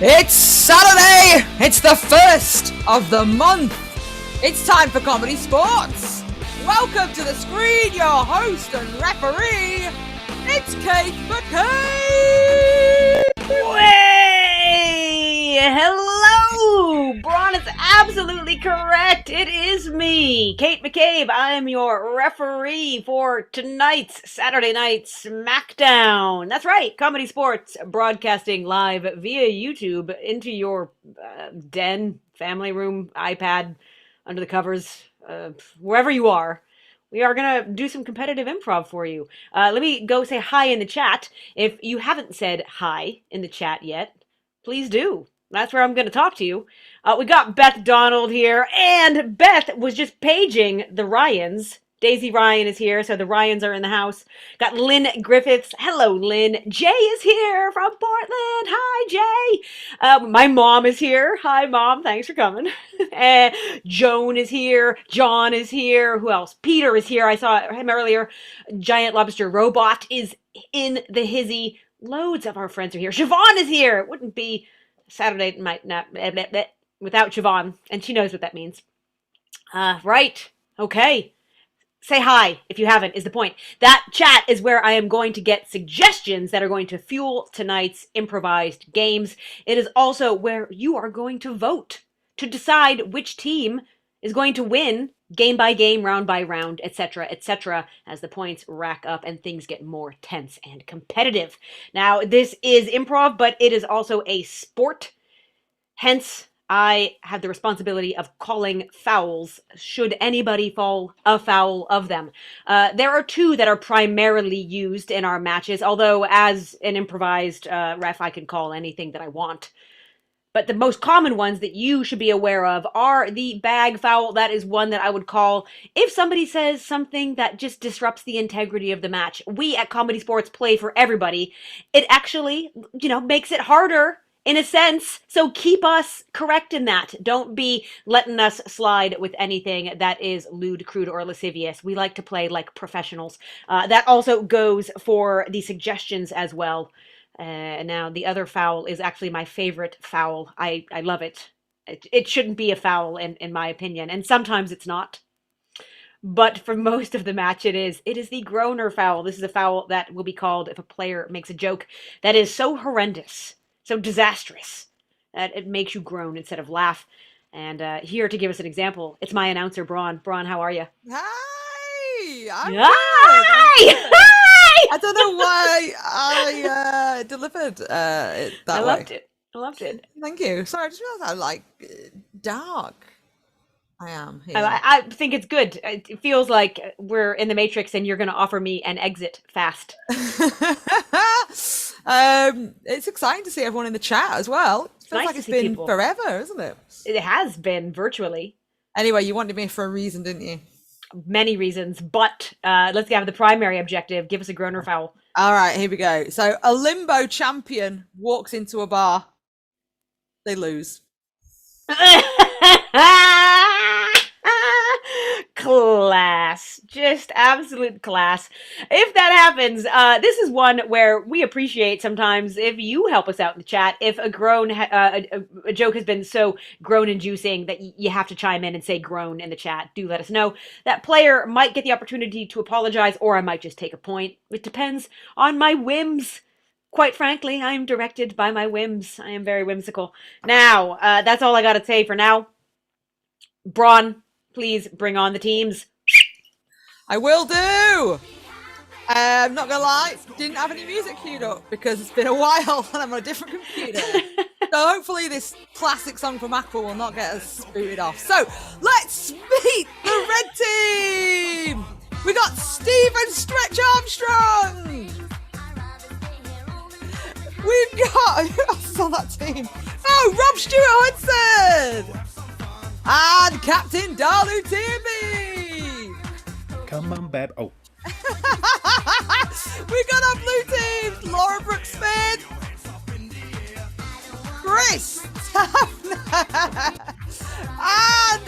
It's Saturday! It's the first of the month! It's time for ComedySportz! Welcome to the screen, your host and referee, it's Kate McKay! Way! Hello! you! Braun is absolutely correct! It is me, Kate McCabe. I am your referee for tonight's Saturday Night SmackDown. That's right, ComedySportz, broadcasting live via YouTube into your den, family room, iPad, under the covers, wherever you are. We are going to do some competitive improv for you. Let me go say hi in the chat. If you haven't said hi in the chat yet, please do. That's where I'm going to talk to you. We got Beth Donald here, and Beth was just paging the Ryans. Daisy Ryan is here, so the Ryans are in the house. Got Lynn Griffiths. Hello, Lynn. Jay is here from Portland. Hi, Jay. My mom is here. Hi, Mom. Thanks for coming. Joan is here. John is here. Who else? Peter is here. I saw him earlier. Giant Lobster Robot is in the hizzy. Loads of our friends are here. Siobhan is here. It wouldn't be Saturday night without Siobhan, and she knows what that means. Right. Okay. Say hi if you haven't, is the point. That chat is where I am going to get suggestions that are going to fuel tonight's improvised games. It is also where you are going to vote to decide which team is going to win game by game, round by round, etc., as the points rack up and things get more tense and competitive. Now, this is improv, but it is also a sport. Hence, I have the responsibility of calling fouls should anybody fall afoul of them. There are two that are primarily used in our matches, although as an improvised ref, I can call anything that I want. But the most common ones that you should be aware of are the bag foul. That is one that I would call if somebody says something that just disrupts the integrity of the match. We at ComedySportz play for everybody. It actually, makes it harder in a sense, so keep us correct in that. Don't be letting us slide with anything that is lewd, crude, or lascivious. We like to play like professionals. That also goes for the suggestions as well. Now, the other foul is actually my favorite foul. I love it. It shouldn't be a foul, in my opinion, and sometimes it's not. But for most of the match, it is. It is the groaner foul. This is a foul that will be called if a player makes a joke that is so horrendous, so disastrous, that it makes you groan instead of laugh. And here to give us an example, it's my announcer, Braun. Braun, how are you? Hi! I'm Hi! good. Hi! I don't know why I delivered it that way. I loved it. Thank you. Sorry, I just realized how, dark I am here. I think it's good. It feels like we're in the Matrix and you're going to offer me an exit fast. It's exciting to see everyone in the chat as well. It feels nice like to it's see been people. forever, isn't it? It has been virtually. Anyway, you wanted me for a reason, didn't you? Many reasons, but let's have the primary objective. Give us a groaner foul. All right, here we go. So a limbo champion walks into a bar. They lose. Class. Just absolute class. If that happens, this is one where we appreciate sometimes if you help us out in the chat. If a groan, a joke has been so groan-inducing that you have to chime in and say groan in the chat, do let us know. That player might get the opportunity to apologize, or I might just take a point. It depends on my whims. Quite frankly, I am directed by my whims. I am very whimsical. Now, that's all I got to say for now. Braun, please bring on the teams. I will do. I'm not gonna lie, didn't have any music queued up because it's been a while and I'm on a different computer. So hopefully this classic song from Aqua will not get us booted off. So let's meet the red team. We got Stephen Stretch Armstrong. We've got, who else is on that team? Oh, Rob Stewart Hudson. And Captain Dalu Tierney. Come on, babe. Oh. We got our blue teams, Laura Brooks Smith, Chris Taffner, and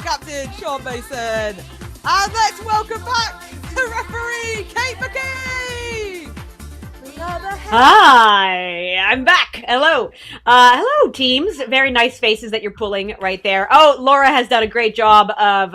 Captain Sean Mason. And let's welcome back the referee, Kate McKee. Hi, I'm back. Hello. Hello, teams. Very nice faces that you're pulling right there. Oh, Laura has done a great job of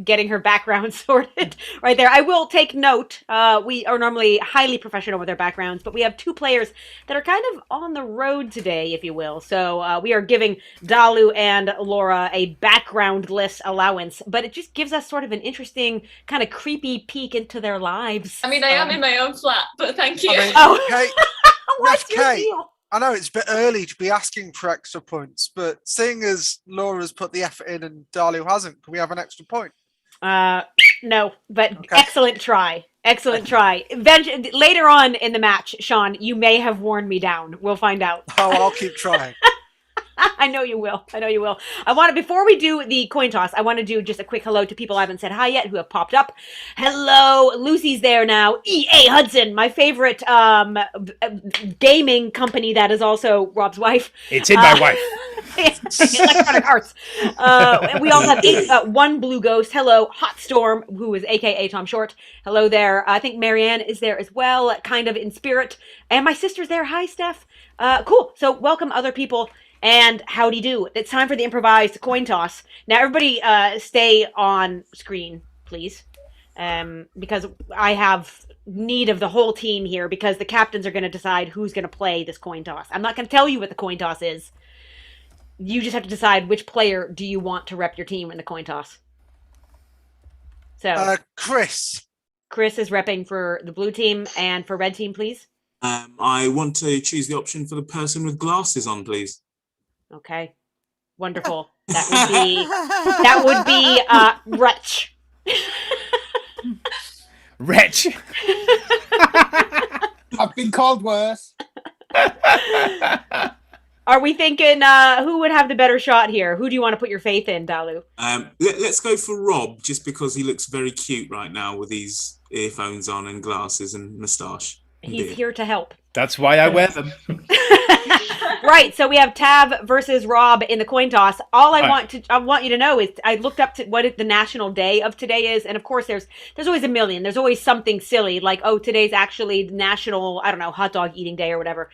getting her background sorted right there. I will take note. We are normally highly professional with our backgrounds, but we have two players that are kind of on the road today, if you will. So we are giving Dalu and Laura a background-less allowance, but it just gives us sort of an interesting, kind of creepy peek into their lives. I mean, I am in my own flat, but thank you. Kate, What's your Kate, deal? I know it's a bit early to be asking for extra points, but seeing as Laura's put the effort in and Dalu hasn't, can we have an extra point? No, but Okay. excellent try. Excellent try. Later on in the match, Sean, you may have worn me down. We'll find out. Oh, I'll keep trying. I know you will. I know you will. Before we do the coin toss, I want to do just a quick hello to people I haven't said hi yet who have popped up. Hello, Lucy's there now. EA Hudson, my favorite gaming company that is also Rob's wife. It's in my wife. Electronic Arts. We also have one Blue Ghost. Hello, Hot Storm, who is AKA Tom Short. Hello there. I think Marianne is there as well, kind of in spirit. And my sister's there. Hi, Steph. Cool. So welcome other people. And howdy do. It's time for the improvised coin toss. Now, everybody stay on screen, please. Because I have need of the whole team here because the captains are going to decide who's going to play this coin toss. I'm not going to tell you what the coin toss is. You just have to decide which player do you want to rep your team in the coin toss. So, Chris. Chris is repping for the blue team and for red team, please. I want to choose the option for the person with glasses on, please. Okay. Wonderful. That would be Wretch. Wretch. I've been called worse. Are we thinking who would have the better shot here? Who do you want to put your faith in, Dalu? Let's go for Rob, just because he looks very cute right now with these earphones on and glasses and moustache. He's here to help. That's why I wear them. Right, so we have Tav versus Rob in the coin toss. All I want you to know is I looked up to what the national day of today is, and of course there's always a million. There's always something silly like, oh, today's actually national, I don't know, hot dog eating day or whatever.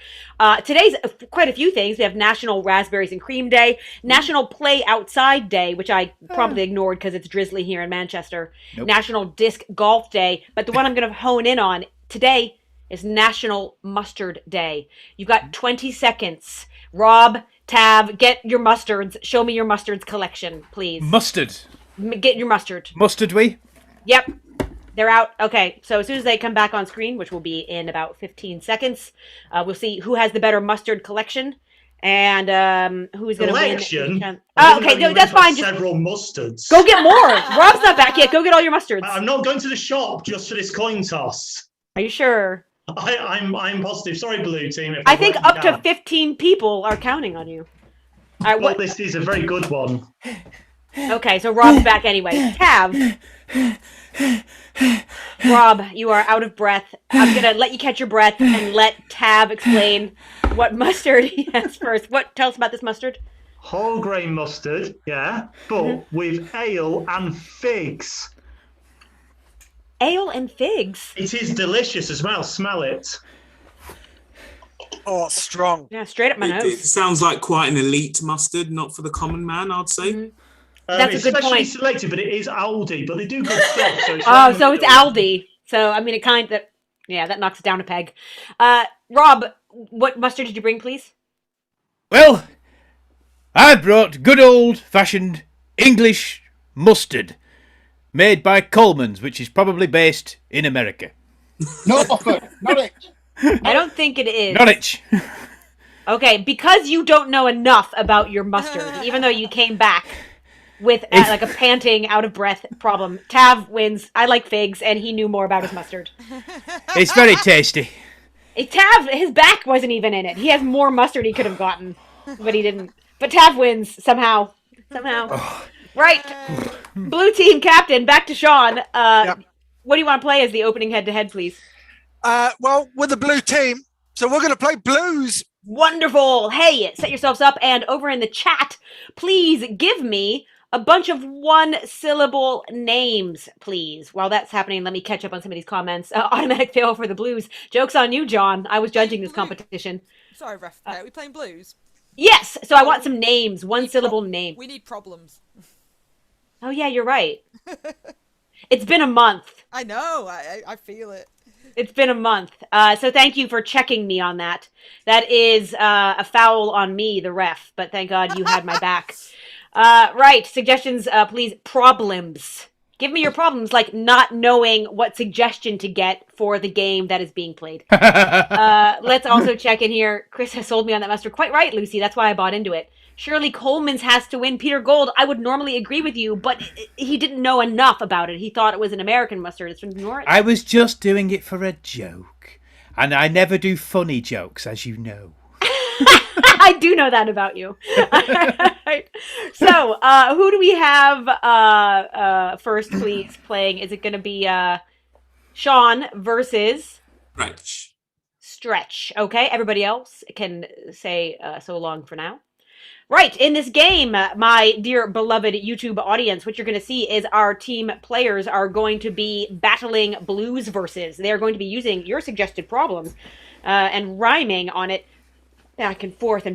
Today's quite a few things. We have National Raspberries and Cream Day, National Play Outside Day, which I probably ignored because it's drizzly here in Manchester, National Disc Golf Day, but the one I'm going to hone in on today is National Mustard Day. You've got 20 seconds. Rob, Tav, get your mustards. Show me your mustards collection, please. Mustard. Get your mustard. Mustard we? Yep. They're out. Okay, so as soon as they come back on screen, which will be in about 15 seconds, we'll see who has the better mustard collection and who's going to win. Oh, okay, no, that's fine. Several mustards. Go get more. Rob's not back yet. Go get all your mustards. I'm not going to the shop just for this coin toss. Are you sure? I'm positive. Sorry, blue team. I think up to 15 people are counting on you. All right, well, this is a very good one. Okay, so Rob's back anyway. Tav. Rob, you are out of breath. I'm going to let you catch your breath and let Tav explain what mustard he has first. Tell us about this mustard. Whole grain mustard, yeah, but with ale and figs. Ale and figs. It is delicious as well. Smell it. Oh, it's strong. Yeah, straight up my nose. It sounds like quite an elite mustard, not for the common man, I'd say. Mm-hmm. That's it's a good point. selected, but it is Aldi, but they do good stuff. So it's Aldi. So, I mean, that knocks it down a peg. Rob, what mustard did you bring, please? Well, I brought good old-fashioned English mustard. Made by Coleman's, which is probably based in America. Norfolk, Norwich. I don't think it is. Norwich. Okay, because you don't know enough about your mustard, even though you came back with like a panting, out of breath problem. Tav wins. I like figs, and he knew more about his mustard. It's very tasty. Tav, his back wasn't even in it. He has more mustard he could have gotten, but he didn't. But Tav wins somehow. Right. Blue team captain, back to Sean. Yep. What do you want to play as the opening head-to-head, please? Well, with the blue team, so we're going to play blues. Wonderful. Hey, set yourselves up, and over in the chat, please give me a bunch of one-syllable names, please. While that's happening, let me catch up on some of these comments. Automatic fail for the Blues. Joke's on you, John. I was judging this competition. Sorry, Ref. Are we playing Blues? Yes, so I want some names, one-syllable name. We need problems. Oh, yeah, you're right. It's been a month. I know. I feel it. It's been a month. So thank you for checking me on that. That is a foul on me, the ref, but thank God you had my back. Right, suggestions, please. Problems. Give me your problems, like not knowing what suggestion to get for the game that is being played. Let's also check in here. Chris has sold me on that mustard. Quite right, Lucy. That's why I bought into it. Shirley Coleman's has to win. Peter Gold, I would normally agree with you, but he didn't know enough about it. He thought it was an American mustard. It's from Norwich. I was just doing it for a joke. And I never do funny jokes, as you know. I do know that about you. Right. So, who do we have first, please, playing? Is it going to be Sean versus... Stretch. Okay, everybody else can say so long for now. Right, in this game, my dear beloved YouTube audience, what you're going to see is our team players are going to be battling blues verses. They're going to be using your suggested problems and rhyming on it back and forth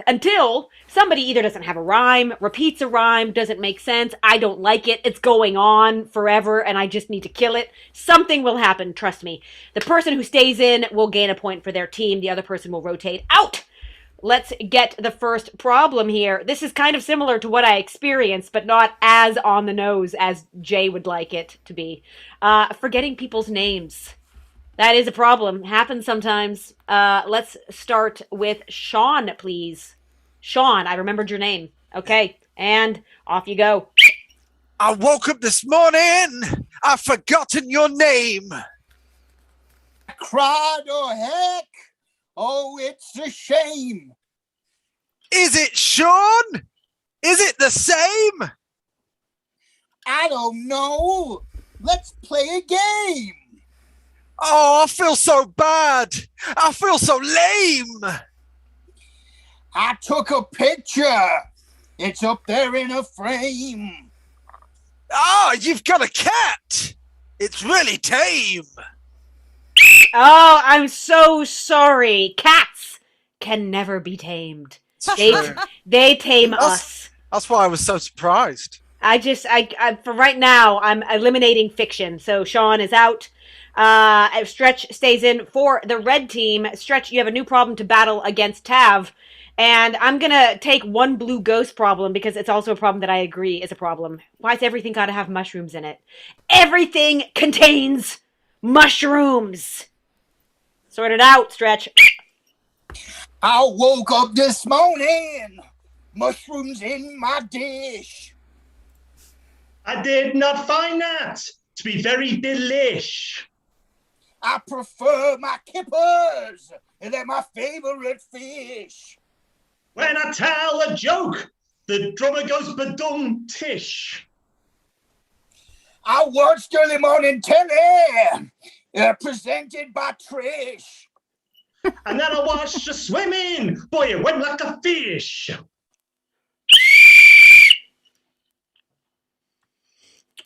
until somebody either doesn't have a rhyme, repeats a rhyme, doesn't make sense, I don't like it, it's going on forever, and I just need to kill it. Something will happen, trust me. The person who stays in will gain a point for their team. The other person will rotate out. Let's get the first problem here. This is kind of similar to what I experienced, but not as on the nose as Jay would like it to be. Forgetting people's names. That is a problem. Happens sometimes. Let's start with Sean, please. Sean, I remembered your name. Okay, and off you go. I woke up this morning. I've forgotten your name. I cried, oh heck. Oh, it's a shame. Is it Sean? Is it the same? I don't know. Let's play a game. Oh, I feel so bad. I feel so lame. I took a picture. It's up there in a frame. Oh, you've got a cat. It's really tame. Oh, I'm so sorry. Cats can never be tamed. They tame us. That's why I was so surprised. I for right now, I'm eliminating fiction. So Sean is out. Stretch stays in for the red team. Stretch, you have a new problem to battle against Tav. And I'm going to take one blue ghost problem because it's also a problem that I agree is a problem. Why's everything got to have mushrooms in it? Everything contains mushrooms. Sort it out, Stretch. I woke up this morning. Mushrooms in my dish. I did not find that to be very delish. I prefer my kippers. They're my favorite fish. When I tell a joke, the drummer goes badum-tish. I watched early morning telly, presented by Trish. And then I watched the swimming. Boy, it went like a fish.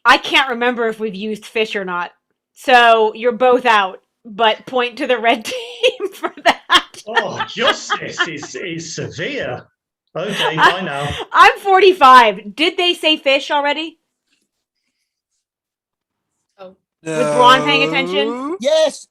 I can't remember if we've used fish or not. So you're both out, but point to the red team for that. Oh, justice is severe. Okay, bye now. I'm 45. Did they say fish already? Oh. Was Braun paying attention? Yes,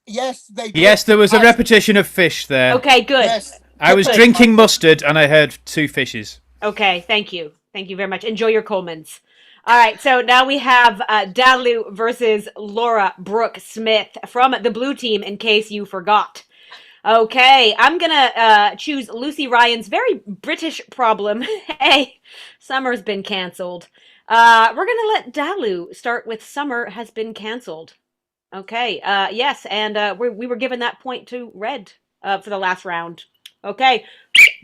they did. Yes, there was a repetition of fish there. Okay, good. Yes. I was drinking mustard and I heard two fishes. Okay, thank you. Thank you very much. Enjoy your Coleman's. All right, so now we have Dalu versus Laura Brooke Smith from the blue team, in case you forgot. Okay, I'm going to choose Lucy Ryan's very British problem. Hey, summer's been canceled. We're going to let Dalu start with summer has been canceled. Okay, yes, and we were given that point to red for the last round. Okay,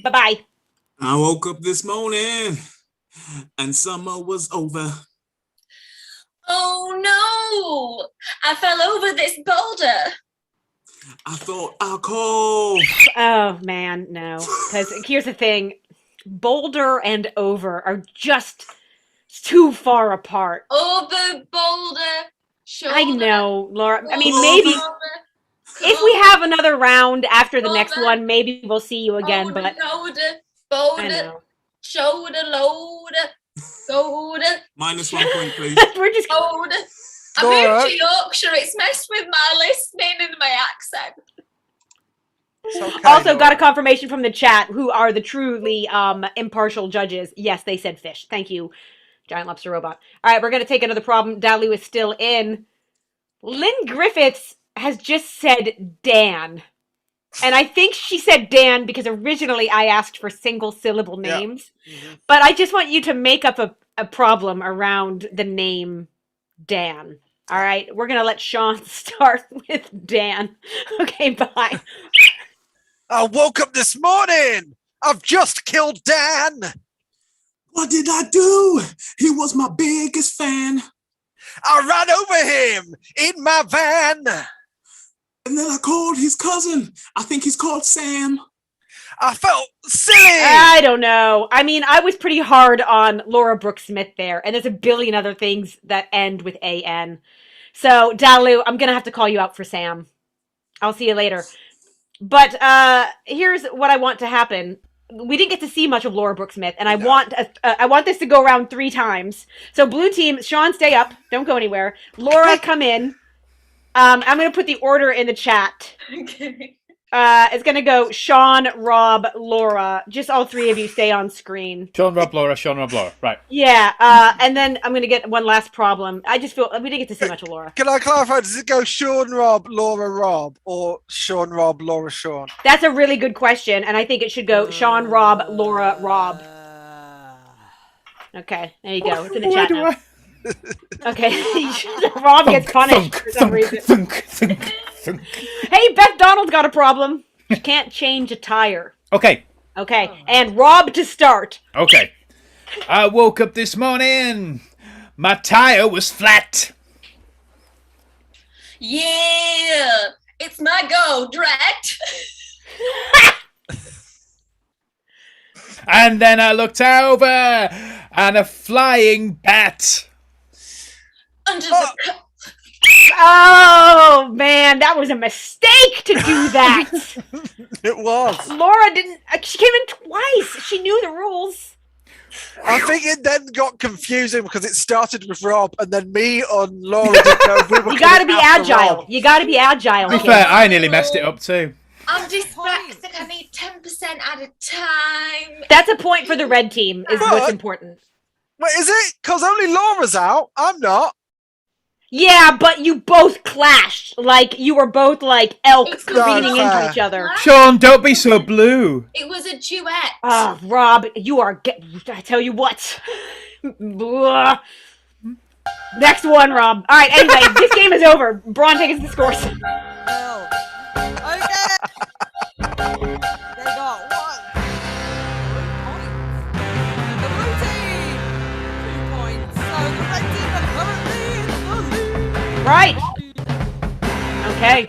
bye-bye. I woke up this morning and summer was over. Oh no! I fell over this boulder. I thought I'll call. Oh, man, no. Because here's the thing. Boulder and over are just It's too far apart. Over, boulder, shoulder. I know, Laura. I mean, over, maybe if we over, have another round after the next Over. one, maybe we'll see you again. shoulder, But shoulder, I boulder, know. shoulder, loader, shoulder, -1 point, please. We're just shoulder. I Laura. moved to Yorkshire. It's messed with my listening and my accent. It's okay, also Laura. got a confirmation from the chat who are the truly impartial judges. Yes, they said fish. Thank you, Giant Lobster Robot. All right, we're going to take another problem. Dalu is still in. Lynn Griffiths has just said Dan. And I think she said Dan because originally I asked for single syllable Yeah. names. But I just want you to make up a problem around the name Dan. All right, we're going to let Sean start with Dan. Okay, bye. I woke up this morning. I've just killed Dan. What did I do? He was my biggest fan. I ran over him in my van. And then I called his cousin. I think he's called Sam. I felt silly. I don't know. I mean, I was pretty hard on Laura Brooks Smith there, and there's a billion other things that end with A-N. So, Dalu, I'm going to have to call you out for Sam. I'll see you later. But here's what I want to happen. We didn't get to see much of Laura Brooks Smith, and I want this to go around 3 times. So, blue team, Sean, stay up. Don't go anywhere. Laura, come in. I'm going to put the order in the chat. Okay. It's going to go Sean, Rob, Laura. Just all 3 of you stay on screen. Sean, Rob, Laura. Right. Yeah, and then I'm going to get one last problem. I just feel we didn't get to see much of Laura. Can I clarify? Does it go Sean Rob, Laura Rob, or Sean Rob, Laura Sean? That's a really good question, and I think it should go Sean, Rob, Laura, Rob. Okay, there you go. It's in the chat now. Okay, Rob gets punished for some reason. Hey, Beth Donald's got a problem. She can't change a tire. Okay. Okay, and Rob to start. Okay. I woke up this morning. My tire was flat. Yeah, it's my go, Drat. And then I looked over, and a flying bat. Under the Oh, man, that was a mistake to do that. It was. Laura didn't... She came in twice. She knew the rules. I think it then got confusing because it started with Rob and then me on Laura didn't know we were You gotta coming be after agile. Rob. You gotta be agile. To be kid. fair, I nearly messed it up too. I'm dyslexic. I need 10% at a time. That's a point for the red team, is what's important. Wait, is it? Because only Laura's out. I'm not. Yeah, but you both clashed. Like, you were both like elk It's careening not into fair. each other. Sean, don't be so blue. It was a duet. Oh, Rob, you are... I tell you what. Blah. Next one, Rob. All right, anyway, this game is over. Braun, take us to the scores. Hell. Okay. They got 1 point. The blue team 2 points. So the red team are currently in the lead. Right. Okay.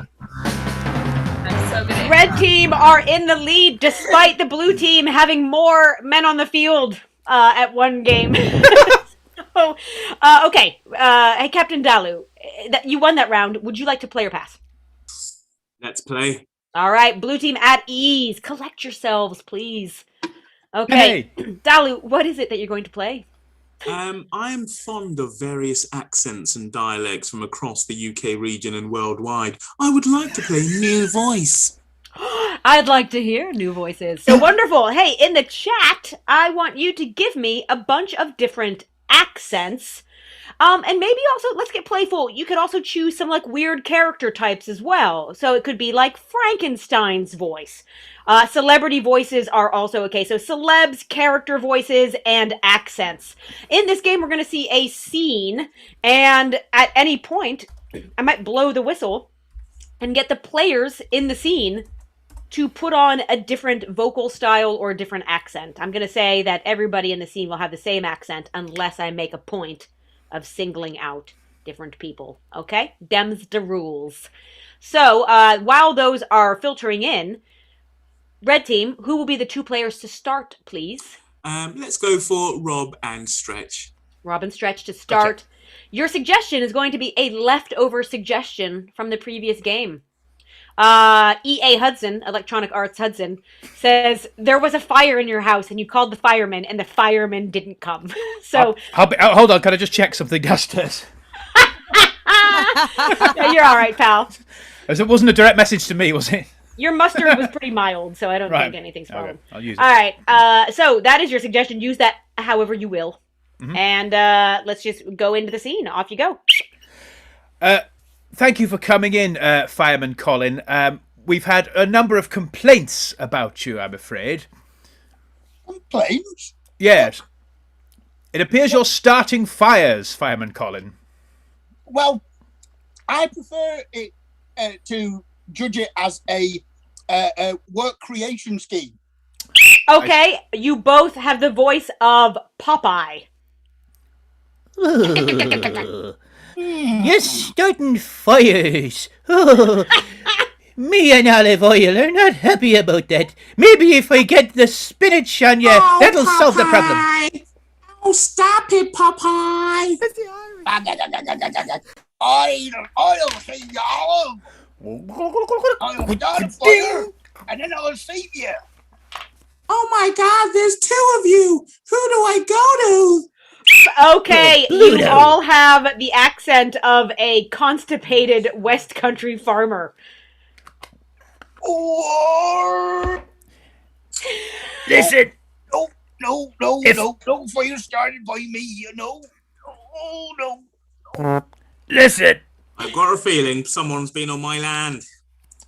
I'm so good at Red team are in the lead despite the blue team having more men on the field at one game. So, okay. Hey, Captain Dalu, you won that round. Would you like to play or pass? Let's play. All right, blue team at ease. Collect yourselves, please. Okay. Dalu, what is it that you're going to play? I'm fond of various accents and dialects from across the UK region and worldwide. I would like to play New Voice. I'd like to hear new voices. So wonderful. Hey, in the chat, I want you to give me a bunch of different accents. And maybe also, let's get playful. You could also choose some like weird character types as well. So it could be like Frankenstein's voice. Celebrity voices are also okay. So celebs, character voices, and accents. In this game, we're going to see a scene. And at any point, I might blow the whistle and get the players in the scene to put on a different vocal style or a different accent. I'm going to say that everybody in the scene will have the same accent unless I make a point of singling out different people. Okay? Dem's the rules. So, while those are filtering in, red team, who will be the 2 players to start, please? Let's go for Rob and Stretch. Robin Stretch to start. Gotcha. Your suggestion is going to be a leftover suggestion from the previous game. E.A. Hudson, Electronic Arts Hudson, says there was a fire in your house and you called the firemen and the firemen didn't come. So hold on, can I just check something downstairs? no, you're all right, pal. As it wasn't a direct message to me, was it? Your mustard was pretty mild, so I don't Right. think anything's wrong. Okay, I'll use it. All right, so that is your suggestion. Use that however you will. Mhm. And let's just go into the scene. Off you go. Thank you for coming in, Fireman Colin. We've had a number of complaints about you, I'm afraid. Complaints? Yes. It appears you're starting fires, Fireman Colin. Well, I prefer it to judge it as a work creation scheme. Okay, you both have the voice of Popeye. You're starting fires. Me and olive oil are not happy about that. Maybe if I get the spinach on you, that'll solve the problem. Oh, stop it, Popeye! I'll see y'all. I'll start a fire, and then I'll save you. Oh my God, there's two of you! Who do I go to? Okay, you all have the accent of a constipated West Country farmer. Or Listen, no fire started by me, you know. Oh no. listen. I've got a feeling someone's been on my land.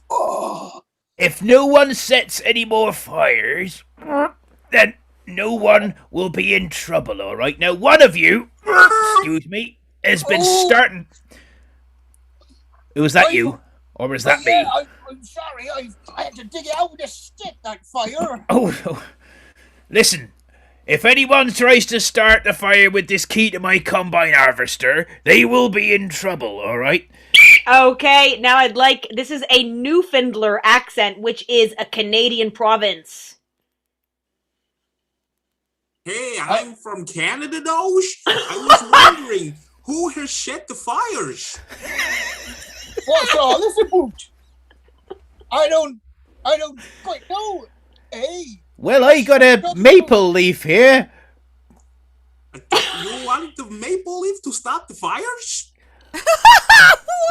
Oh, If no one sets any more fires, then no one will be in trouble, all right? Now, one of you, excuse me, has been starting... Was that you? Or was that me? I'm sorry. I had to dig it out with a stick, that fire. Oh, no. Listen, if anyone tries to start the fire with this key to my combine harvester, they will be in trouble, all right? Okay, now this is a Newfoundlander accent, which is a Canadian province. Hey, I'm from Canada, Doge. I was wondering, who has set the fires? What's all this about? I don't quite know. Hey. Well, I got a maple leaf here. You want the maple leaf to start the fires?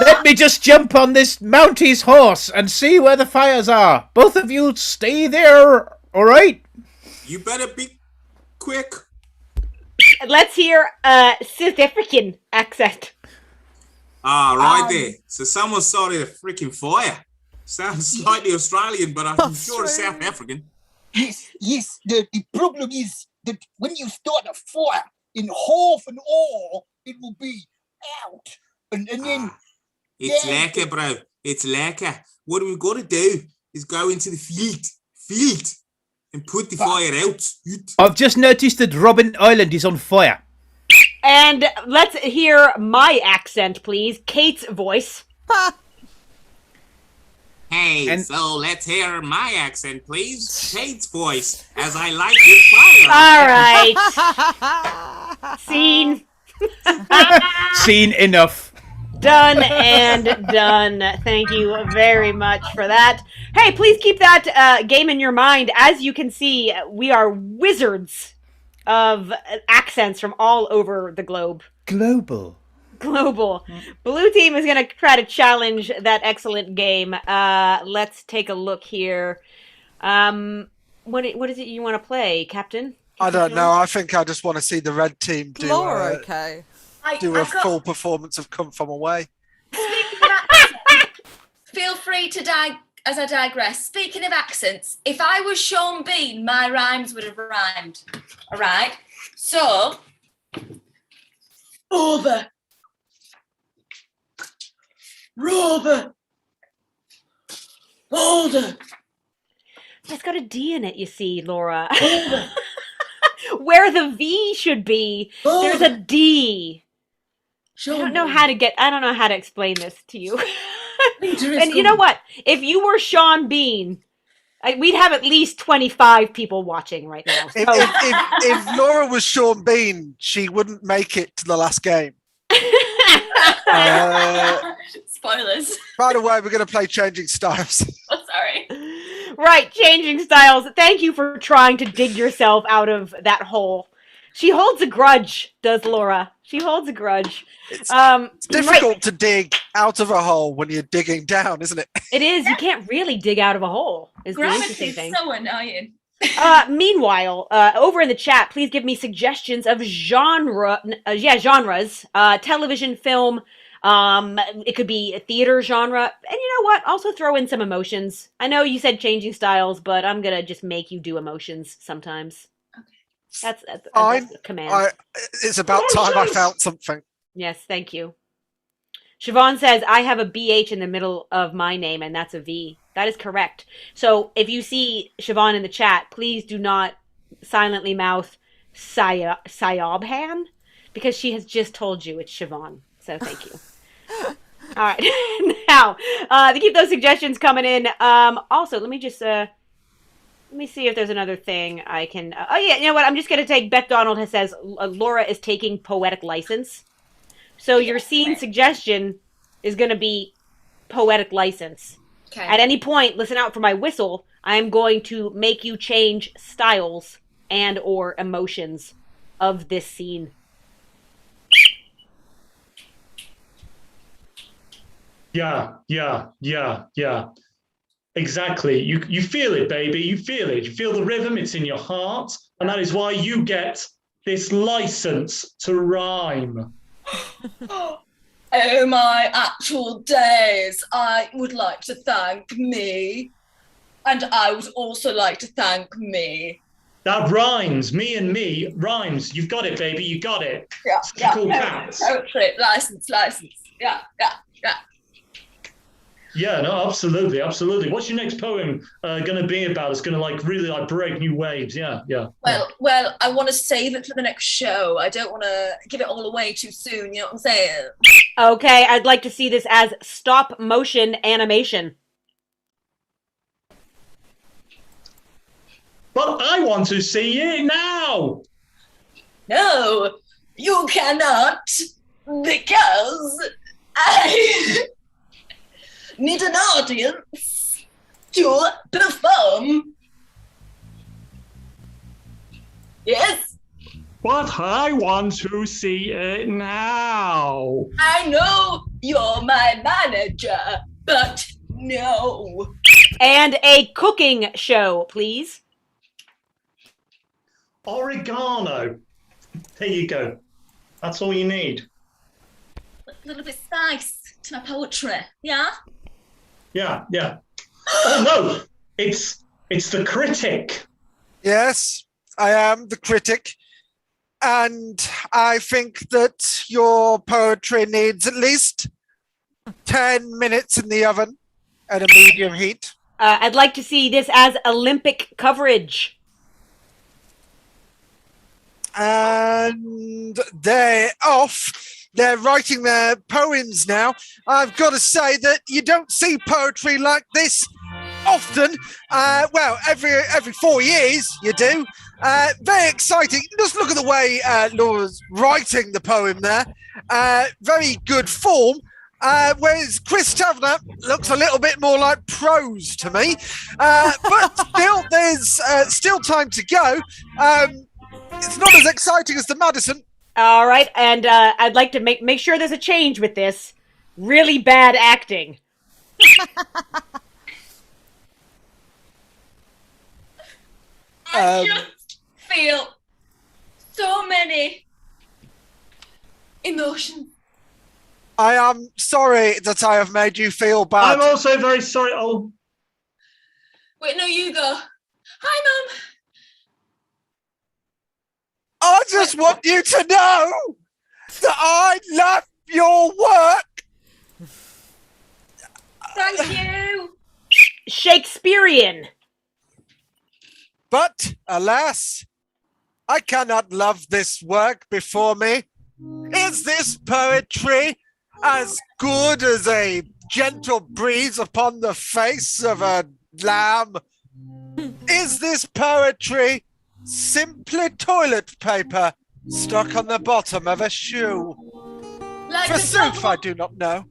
Let me just jump on this Mounties horse and see where the fires are. Both of you stay there, all right? You better be quick. Let's hear a South African accent. Right there. So someone started a freaking fire. Sounds slightly Australian, but I'm sure it's South African. Yes. The problem is that when you start a fire in half an hour, it will be out. And then... It's lekker, bro. It's lekker. What we've got to do is go into the field, and put the fire out. I've just noticed that Robin Island is on fire. And let's hear my accent, please. Kate's voice. Hey, so let's hear my accent, please. Kate's voice, as I like it fire. All right. Scene. Seen enough. Done and done. Thank you very much for that. Hey, please keep that game in your mind. As you can see, we are wizards of accents from all over the globe. Global. Blue team is going to try to challenge that excellent game. Let's take a look here. What is it you want to play, Captain? I don't know. I think I just want to see the red team do Laura, okay. do a full performance of Come From Away. Speaking of accents, feel free to as I digress. Speaking of accents, if I was Sean Bean, my rhymes would have rhymed. All right. So, over, Robert, older. It's got a D in it, you see, Laura. Where the V should be, there's a D. I don't know how to explain this to you. And you know what? If you were Sean Bean, We'd have at least 25 people watching right now. So. If Laura was Sean Bean, she wouldn't make it to the last game. Spoilers. By the way, we're going to play Changing Styles. Oh, sorry. Right, Changing Styles. Thank you for trying to dig yourself out of that hole. She holds a grudge, does Laura. She holds a grudge. It's difficult to dig out of a hole when you're digging down, isn't it? It is. You can't really dig out of a hole. Is the Gravity interesting is thing. so annoying. Meanwhile, over in the chat, please give me suggestions of genres. Television, film. It could be a theater genre. And you know what? Also throw in some emotions. I know you said Changing Styles, but I'm gonna just make you do emotions sometimes. That's a command. It's about time I found something. Yes, thank you. Siobhan says, I have a BH in the middle of my name, and that's a V. That is correct. So if you see Siobhan in the chat, please do not silently mouth Sayabhan, because she has just told you it's Siobhan. So thank you. All right. Now, to keep those suggestions coming in, also, let me just... let me see if there's another thing I can... oh, yeah, you know what? I'm just going to take... Beth Donald says Laura is taking poetic license. So your scene suggestion is going to be poetic license. Okay. At any point, listen out for my whistle. I am going to make you change styles and or emotions of this scene. Yeah. Exactly. You feel it, baby. You feel it. You feel the rhythm. It's in your heart. And that is why you get this license to rhyme. Oh, my actual days. I would like to thank me. And I would also like to thank me. That rhymes. Me and me rhymes. You've got it, baby. You got it. Yeah. Cool cats. Poetry. License. Yeah. Yeah, no, absolutely. What's your next poem going to be about? It's going to really break new waves. Yeah. Well, I want to save it for the next show. I don't want to give it all away too soon. You know what I'm saying? Okay, I'd like to see this as stop motion animation. But I want to see it now. No, you cannot, because I need an audience to perform. Yes? But I want to see it now. I know you're my manager, but no. And a cooking show, please. Oregano. Here you go. That's all you need. A little bit spice to my poetry, yeah? Yeah. Oh no! It's the critic. Yes, I am the critic. And I think that your poetry needs at least 10 minutes in the oven at a medium heat. I'd like to see this as Olympic coverage. And they're off. They're writing their poems now. I've got to say that you don't see poetry like this often. Well, every 4 years you do. Very exciting. Just look at the way Laura's writing the poem there. Very good form. Whereas Chris Taverner looks a little bit more like prose to me. But still, there's still time to go. It's not as exciting as the Madison. All right, and I'd like to make sure there's a change with this. Really bad acting. I just feel so many emotions. I am sorry that I have made you feel bad. I'm also very sorry. Oh. Wait, no, you go. Hi, Mum. I just want you to know that I love your work. Thank you. Shakespearean. But alas, I cannot love this work before me. Is this poetry as good as a gentle breeze upon the face of a lamb Is this poetry simply toilet paper stuck on the bottom of a shoe? Like Forsooth, I do not know.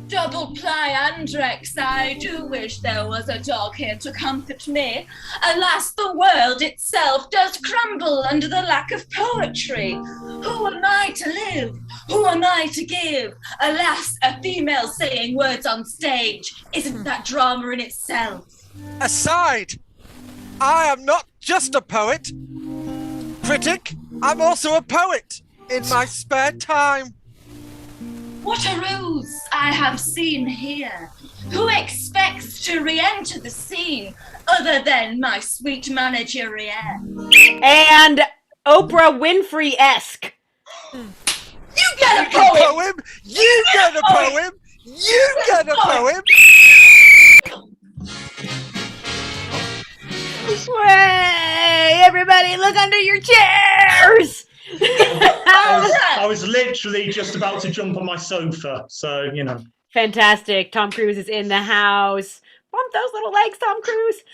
double ply Andrex, I do wish there was a dog here to comfort me. Alas, the world itself does crumble under the lack of poetry. Who am I to live? Who am I to give? Alas, a female saying words on stage. Isn't that drama in itself? Aside, I am not just a poet. Critic, I'm also a poet in my spare time. What a ruse I have seen here. Who expects to re-enter the scene other than my sweet managerienne? And Oprah Winfrey-esque. You get a poem! You get a poem! You get a poem! Sway! Everybody look under your chairs! I was literally just about to jump on my sofa, so, you know. Fantastic. Tom Cruise is in the house. Bump those little legs, Tom Cruise.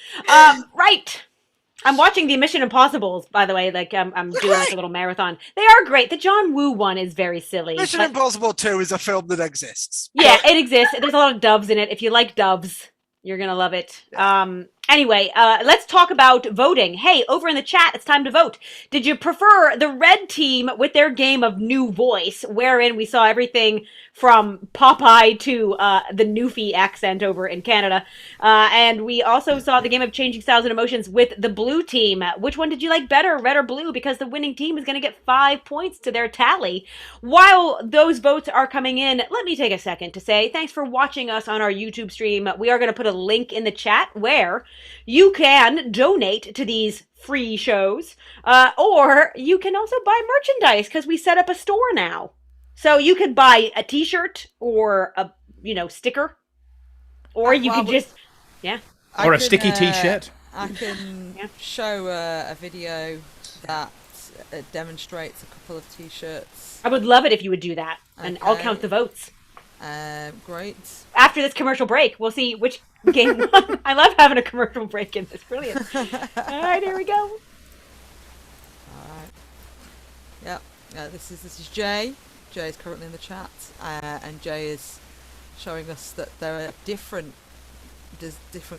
Right. I'm watching the Mission Impossibles, by the way. Like, I'm doing like a little marathon. They are great. The John Woo one is very silly. Mission Impossible 2 is a film that exists. Yeah, it exists. There's a lot of doves in it. If you like doves, you're going to love it. Anyway, let's talk about voting. Hey, over in the chat, it's time to vote. Did you prefer the red team with their game of New Voice, wherein we saw everything from Popeye to the Newfie accent over in Canada? And we also saw the game of Changing Styles and Emotions with the blue team. Which one did you like better, red or blue? Because the winning team is going to get 5 points to their tally. While those votes are coming in, let me take a second to say thanks for watching us on our YouTube stream. We are going to put a link in the chat where you can donate to these free shows, or you can also buy merchandise because we set up a store now. So you could buy a t-shirt or a, sticker, or you could just, or a sticky t-shirt. I can show a video that demonstrates a couple of t-shirts. I would love it if you would do that, and I'll count the votes. Great. After this commercial break, we'll see which game won. I love having a commercial break in this. Brilliant. All right, here we go. All right. Yep. This is Jay. Jay is currently in the chat, and Jay is showing us that there are different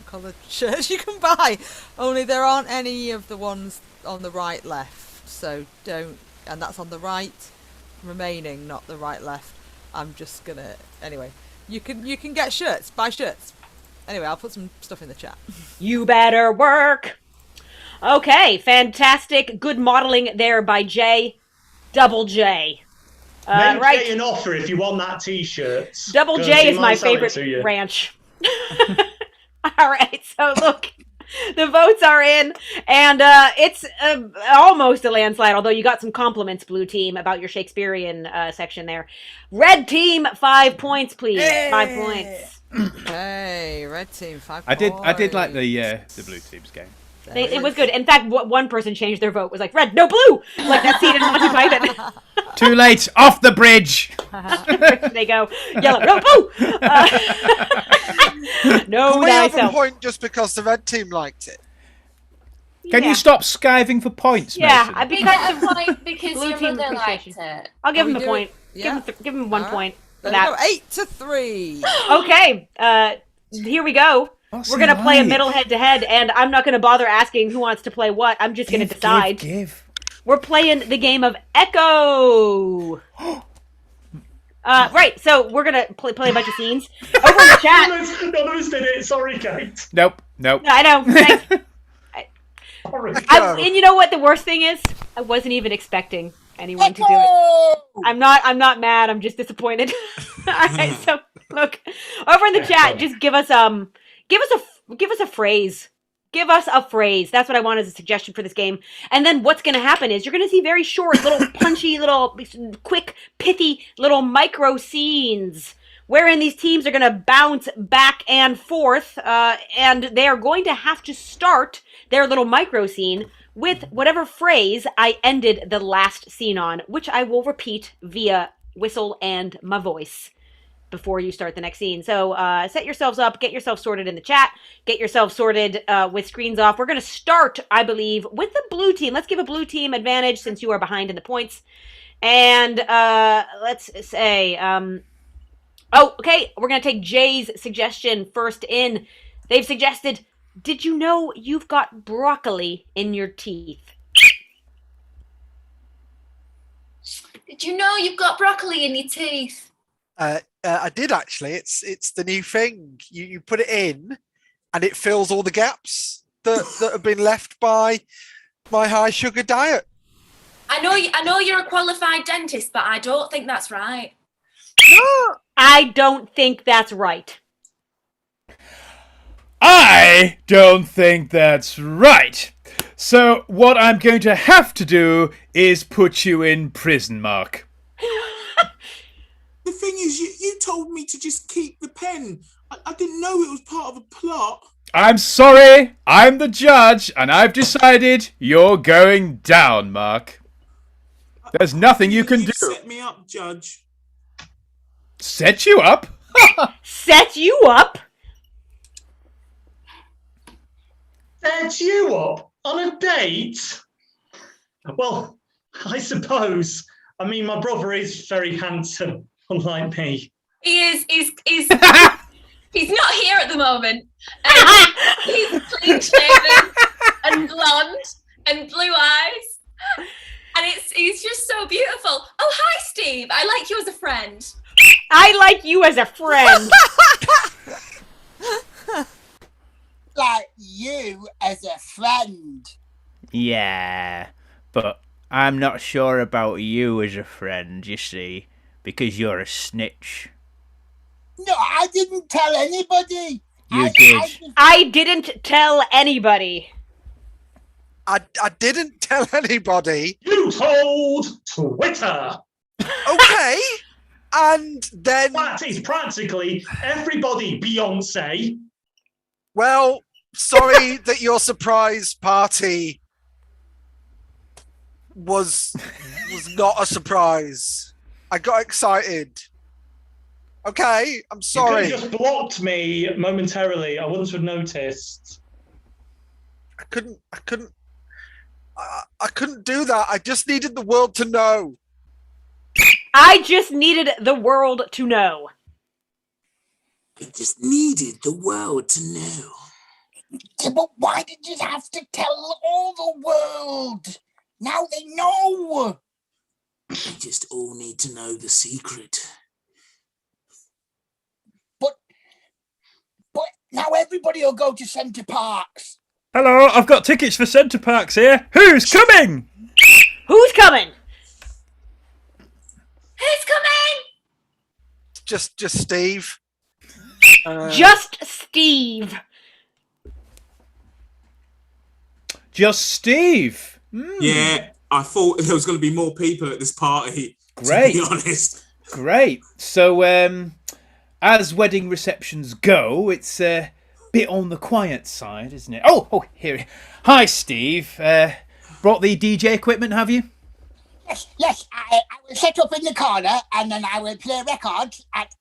coloured shirts you can buy. Only there aren't any of the ones on the right left. So don't. And that's on the right remaining, not the right left. I'm just gonna anyway. You can get shirts, buy shirts. Anyway, I'll put some stuff in the chat. You better work. Okay, fantastic. Good modeling there by Jay. Double J. Make Right. Jay an offer if you want that t-shirt. Double J is my favorite ranch. All right, so look. The votes are in, and it's almost a landslide, although you got some compliments, Blue Team, about your Shakespearean section there. Red Team, 5 points, please. Hey! 5 points. Hey, red team, 5 I points. did like the blue team's game. It was good. In fact, one person changed their vote. Was like, red, no blue! Like that scene in Monty Python. Too late! Off the bridge! They go, yellow, no blue! No, We have a thyself. point just because the red team liked it. Can you stop skiving for points, Yeah, Mason? We get a point because Blue your team mother liked appreciation. it. I'll give we him a do point. it? Yeah. Give him 1 All right. point for There we that. go, 8-3. Okay, here we go. What's We're going to play a right? middle head-to-head, and I'm not going to bother asking who wants to play what. I'm just going to decide. Give. We're playing the game of Echo. Right, so we're going to play a bunch of scenes. Over in the chat. None of us did it. Sorry, Kate. Nope. No, I know. Thanks. Sorry. And you know what the worst thing is? I wasn't even expecting anyone to do it. I'm not mad. I'm just disappointed. All right, so look over in the chat. Just give us a phrase. Give us a phrase. That's what I want as a suggestion for this game. And then what's going to happen is you're going to see very short, little punchy, little quick, pithy, little micro scenes wherein these teams are going to bounce back and forth, and they are going to have to start their little micro scene with whatever phrase I ended the last scene on, which I will repeat via whistle and my voice. before you start the next scene. So set yourselves up, get yourself sorted in the chat, get yourself sorted with screens off. We're going to start, I believe, with the blue team. Let's give a blue team advantage since you are behind in the points. And let's say, okay, we're going to take Jay's suggestion first in. They've suggested, did you know you've got broccoli in your teeth? Did you know you've got broccoli in your teeth? I did actually. It's the new thing. You put it in, and it fills all the gaps that have been left by my high sugar diet. I know you're a qualified dentist, but I don't think that's right. No. I don't think that's right. I don't think that's right. So what I'm going to have to do is put you in prison, Mark. The thing is, you told me to just keep the pen. I didn't know it was part of a plot. I'm sorry, I'm the judge, and I've decided you're going down, Mark. There's nothing you can do. Set me up, Judge. Set you up? Set you up? Set you up on a date? Well, I suppose. I mean, my brother is very handsome, unlike me. He is. He's not here at the moment. He's clean shaven and blonde and blue eyes, and he's just so beautiful. Oh, hi, Steve. I like you as a friend. I like you as a friend. Like you as a friend. Yeah, but I'm not sure about you as a friend, you see, because you're a snitch. No, I didn't tell anybody. You did. I didn't tell anybody. I didn't tell anybody. You told Twitter. Okay. And then... That is practically everybody, Beyonce. Well, sorry that your surprise party was not a surprise. I got excited. Okay, I'm sorry. You could have just blocked me momentarily. I wouldn't have noticed. I couldn't do that. I just needed the world to know. I just needed the world to know. I just needed the world to know. Yeah, but why did you have to tell all the world? Now they know. They just all need to know the secret. But now everybody will go to Centre Parks. Hello, I've got tickets for Centre Parks here. Who's coming? Who's coming? Who's coming? Just Steve. Just Steve. Just Steve. Yeah, I thought there was going to be more people at this party. Great. To be honest. Great. So, as wedding receptions go, it's a bit on the quiet side, isn't it? Oh, here. Hi, Steve. Brought the DJ equipment, have you? Yes, I will set up in the corner and then I will play records at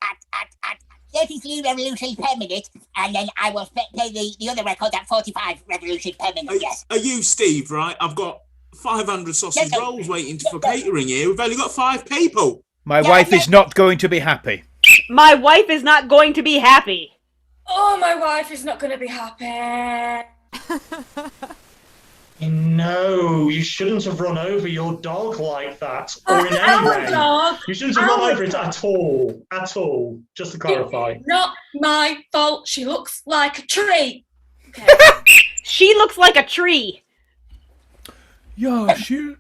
33 revolutions per minute, and then I will play the other records at 45 revolutions per minute, yes. Are you Steve, right? I've got 500 sausage Yes, rolls waiting for catering here. We've only got 5 people. My wife is not going to be happy. My wife is not going to be happy. Oh, my wife is not going to be happy. No, you shouldn't have run over your dog like that, or in any way. Dog. You shouldn't have run over it at all, just to clarify. Not my fault. She looks like a tree. Okay. She looks like a tree. Yeah, she...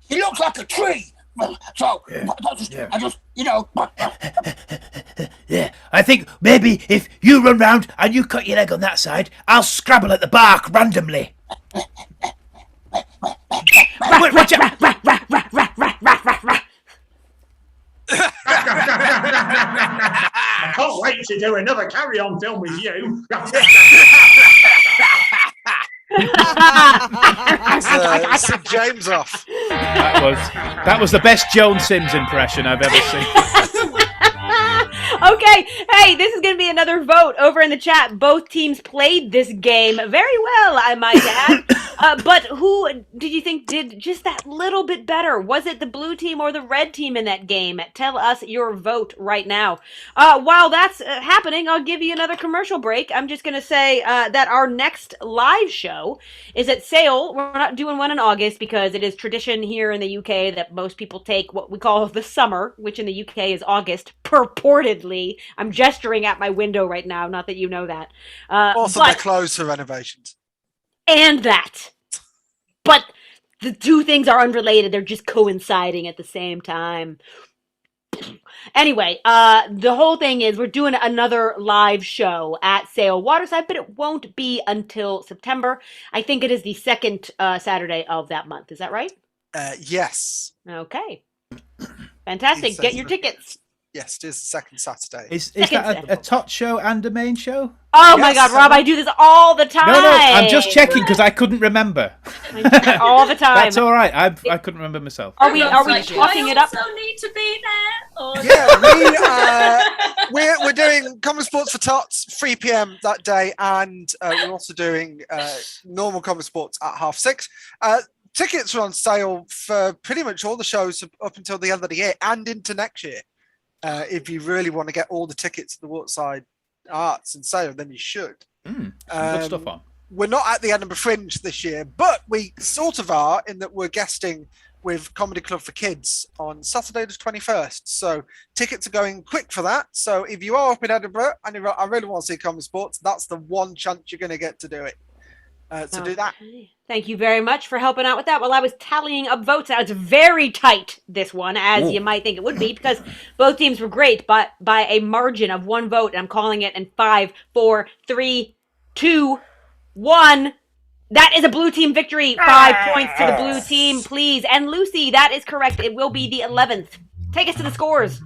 He looks like a tree. So, I just, you know. Yeah, I think maybe if you run round and you cut your leg on that side, I'll scrabble at the bark randomly. Watch out! I can't wait to do another carry-on film with you. Sid James off. That was the best Joan Sims impression I've ever seen. Okay, hey, this is going to be another vote over in the chat. Both teams played this game very well, I might add. But who did you think did just that little bit better? Was it the blue team or the red team in that game? Tell us your vote right now. While that's happening, I'll give you another commercial break. I'm just going to say that our next live show is at Sale. We're not doing one in August because it is tradition here in the UK that most people take what we call the summer, which in the UK is August, purportedly. I'm gesturing at my window right now, not that you know that. Also, they're closed for renovations. And that. But the two things are unrelated. They're just coinciding at the same time. Anyway, the whole thing is we're doing another live show at Sale Waterside, but it won't be until September. I think it is the second Saturday of that month. Is that right? Yes. Okay. Fantastic. Get your tickets. Yes, it is the second Saturday. Is that a tot show and a main show? Oh my God, Rob, I do this all the time. No, I'm just checking because I couldn't rember. I do that all the time. That's all right. I couldn't remember myself. Are we talking it up? I also need to be there. Or... Yeah, we're doing Comedy Sports for Tots 3 p.m. that day, and we're also doing normal Comedy Sports at 6:30. Tickets are on sale for pretty much all the shows up until the end of the year and into next year. If you really want to get all the tickets to the Waterside Arts and Sale, then you should. Some good stuff on. We're not at the Edinburgh Fringe this year, but we sort of are in that we're guesting with Comedy Club for Kids on Saturday the 21st. So tickets are going quick for that. So if you are up in Edinburgh and I really want to see Comedy Sports, that's the one chance you're going to get to do it. Do that. Thank you very much for helping out with that. While I was tallying up votes, it's very tight, this one, as you might think it would be, because both teams were great, but by a margin of one vote. And I'm calling it in 5, 4, 3, 2, 1. That is a blue team victory. 5 points to the blue team, please. And Lucy, that is correct. It will be the 11th. Take us to the scores.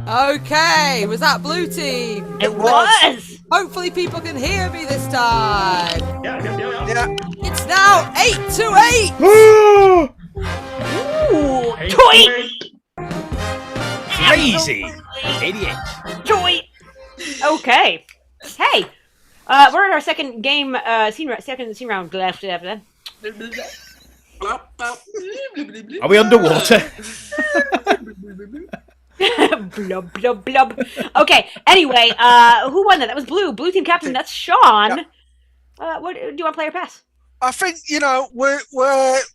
Okay, was that blue team? It was. Hopefully people can hear me this time. Yeah. It's now 8-8. Ooh, toy. Crazy. 88. Toy. Okay. Hey, we're in our second game, second scene round left. Are we underwater? Blub, blub, blub. Okay, anyway, who won that? That was blue. Blue team captain, that's Sean. What do you want to play or pass? I think,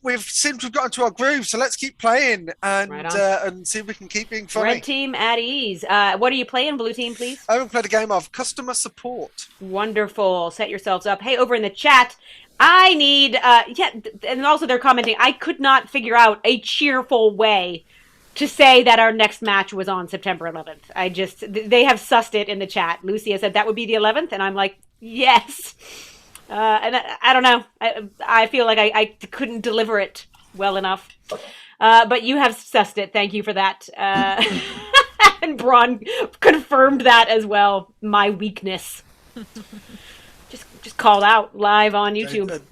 we've seemed to have got into our groove, so let's keep playing and see if we can keep being funny. Red team at ease. What are you playing, blue team, please? I haven't played a game of customer support. Wonderful. Set yourselves up. Hey, over in the chat, I need, and also they're commenting, I could not figure out a cheerful way to say that our next match was on September 11th. They have sussed it in the chat. Lucia said that would be the 11th, and I'm like, yes. And I don't know. I feel like I couldn't deliver it well enough. But you have sussed it. Thank you for that. And Braun confirmed that as well. My weakness. Just called out live on YouTube.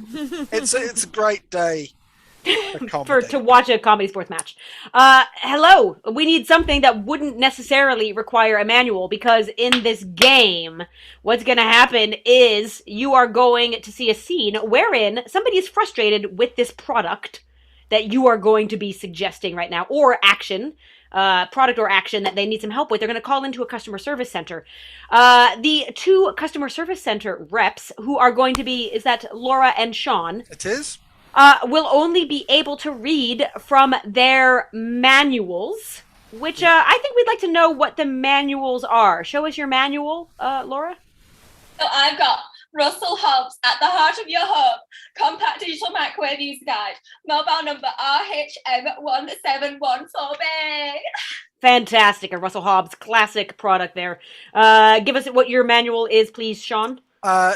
It's a great day. To watch a Comedy Sports match. Hello. We need something that wouldn't necessarily require a manual, because in this game, what's going to happen is you are going to see a scene wherein somebody is frustrated with this product that you are going to be suggesting right now, or action, product or action that they need some help with. They're going to call into a customer service center. The two customer service center reps who are going to be, is that Laura and Sean? It is. Will only be able to read from their manuals, which I think we'd like to know what the manuals are. Show us your manual, Laura. So I've got Russell Hobbs at the heart of your home, compact digital microwave user guide, mobile number RH1714B. Fantastic, a Russell Hobbs classic product there. Give us what your manual is, please, Sean.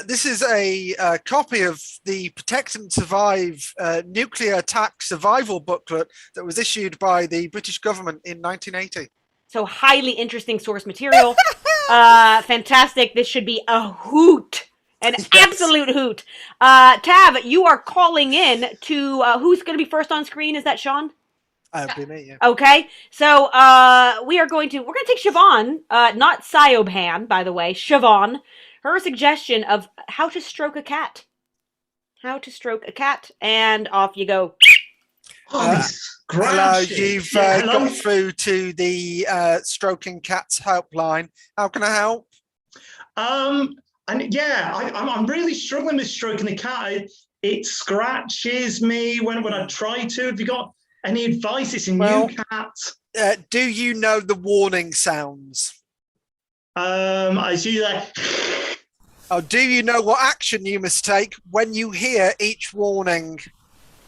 This is a copy of the Protect and Survive nuclear attack survival booklet that was issued by the British government in 1980. So highly interesting source material. Fantastic. This should be a hoot. An absolute hoot. Tav, you are calling in to who's going to be first on screen? Is that Sean? It'll be me, yeah. Okay, so we're going to take Siobhan, not Siobhan, by the way, Siobhan, her suggestion of how to stroke a cat. How to stroke a cat, and off you go. Oh, hello, you've got through to the Stroking Cats helpline. How can I help? And yeah, I'm really struggling with stroking the cat. It scratches me when I try to. Have you got any advice? It's a new cat. Do you know the warning sounds? I see that. Oh, do you know what action you must take when you hear each warning?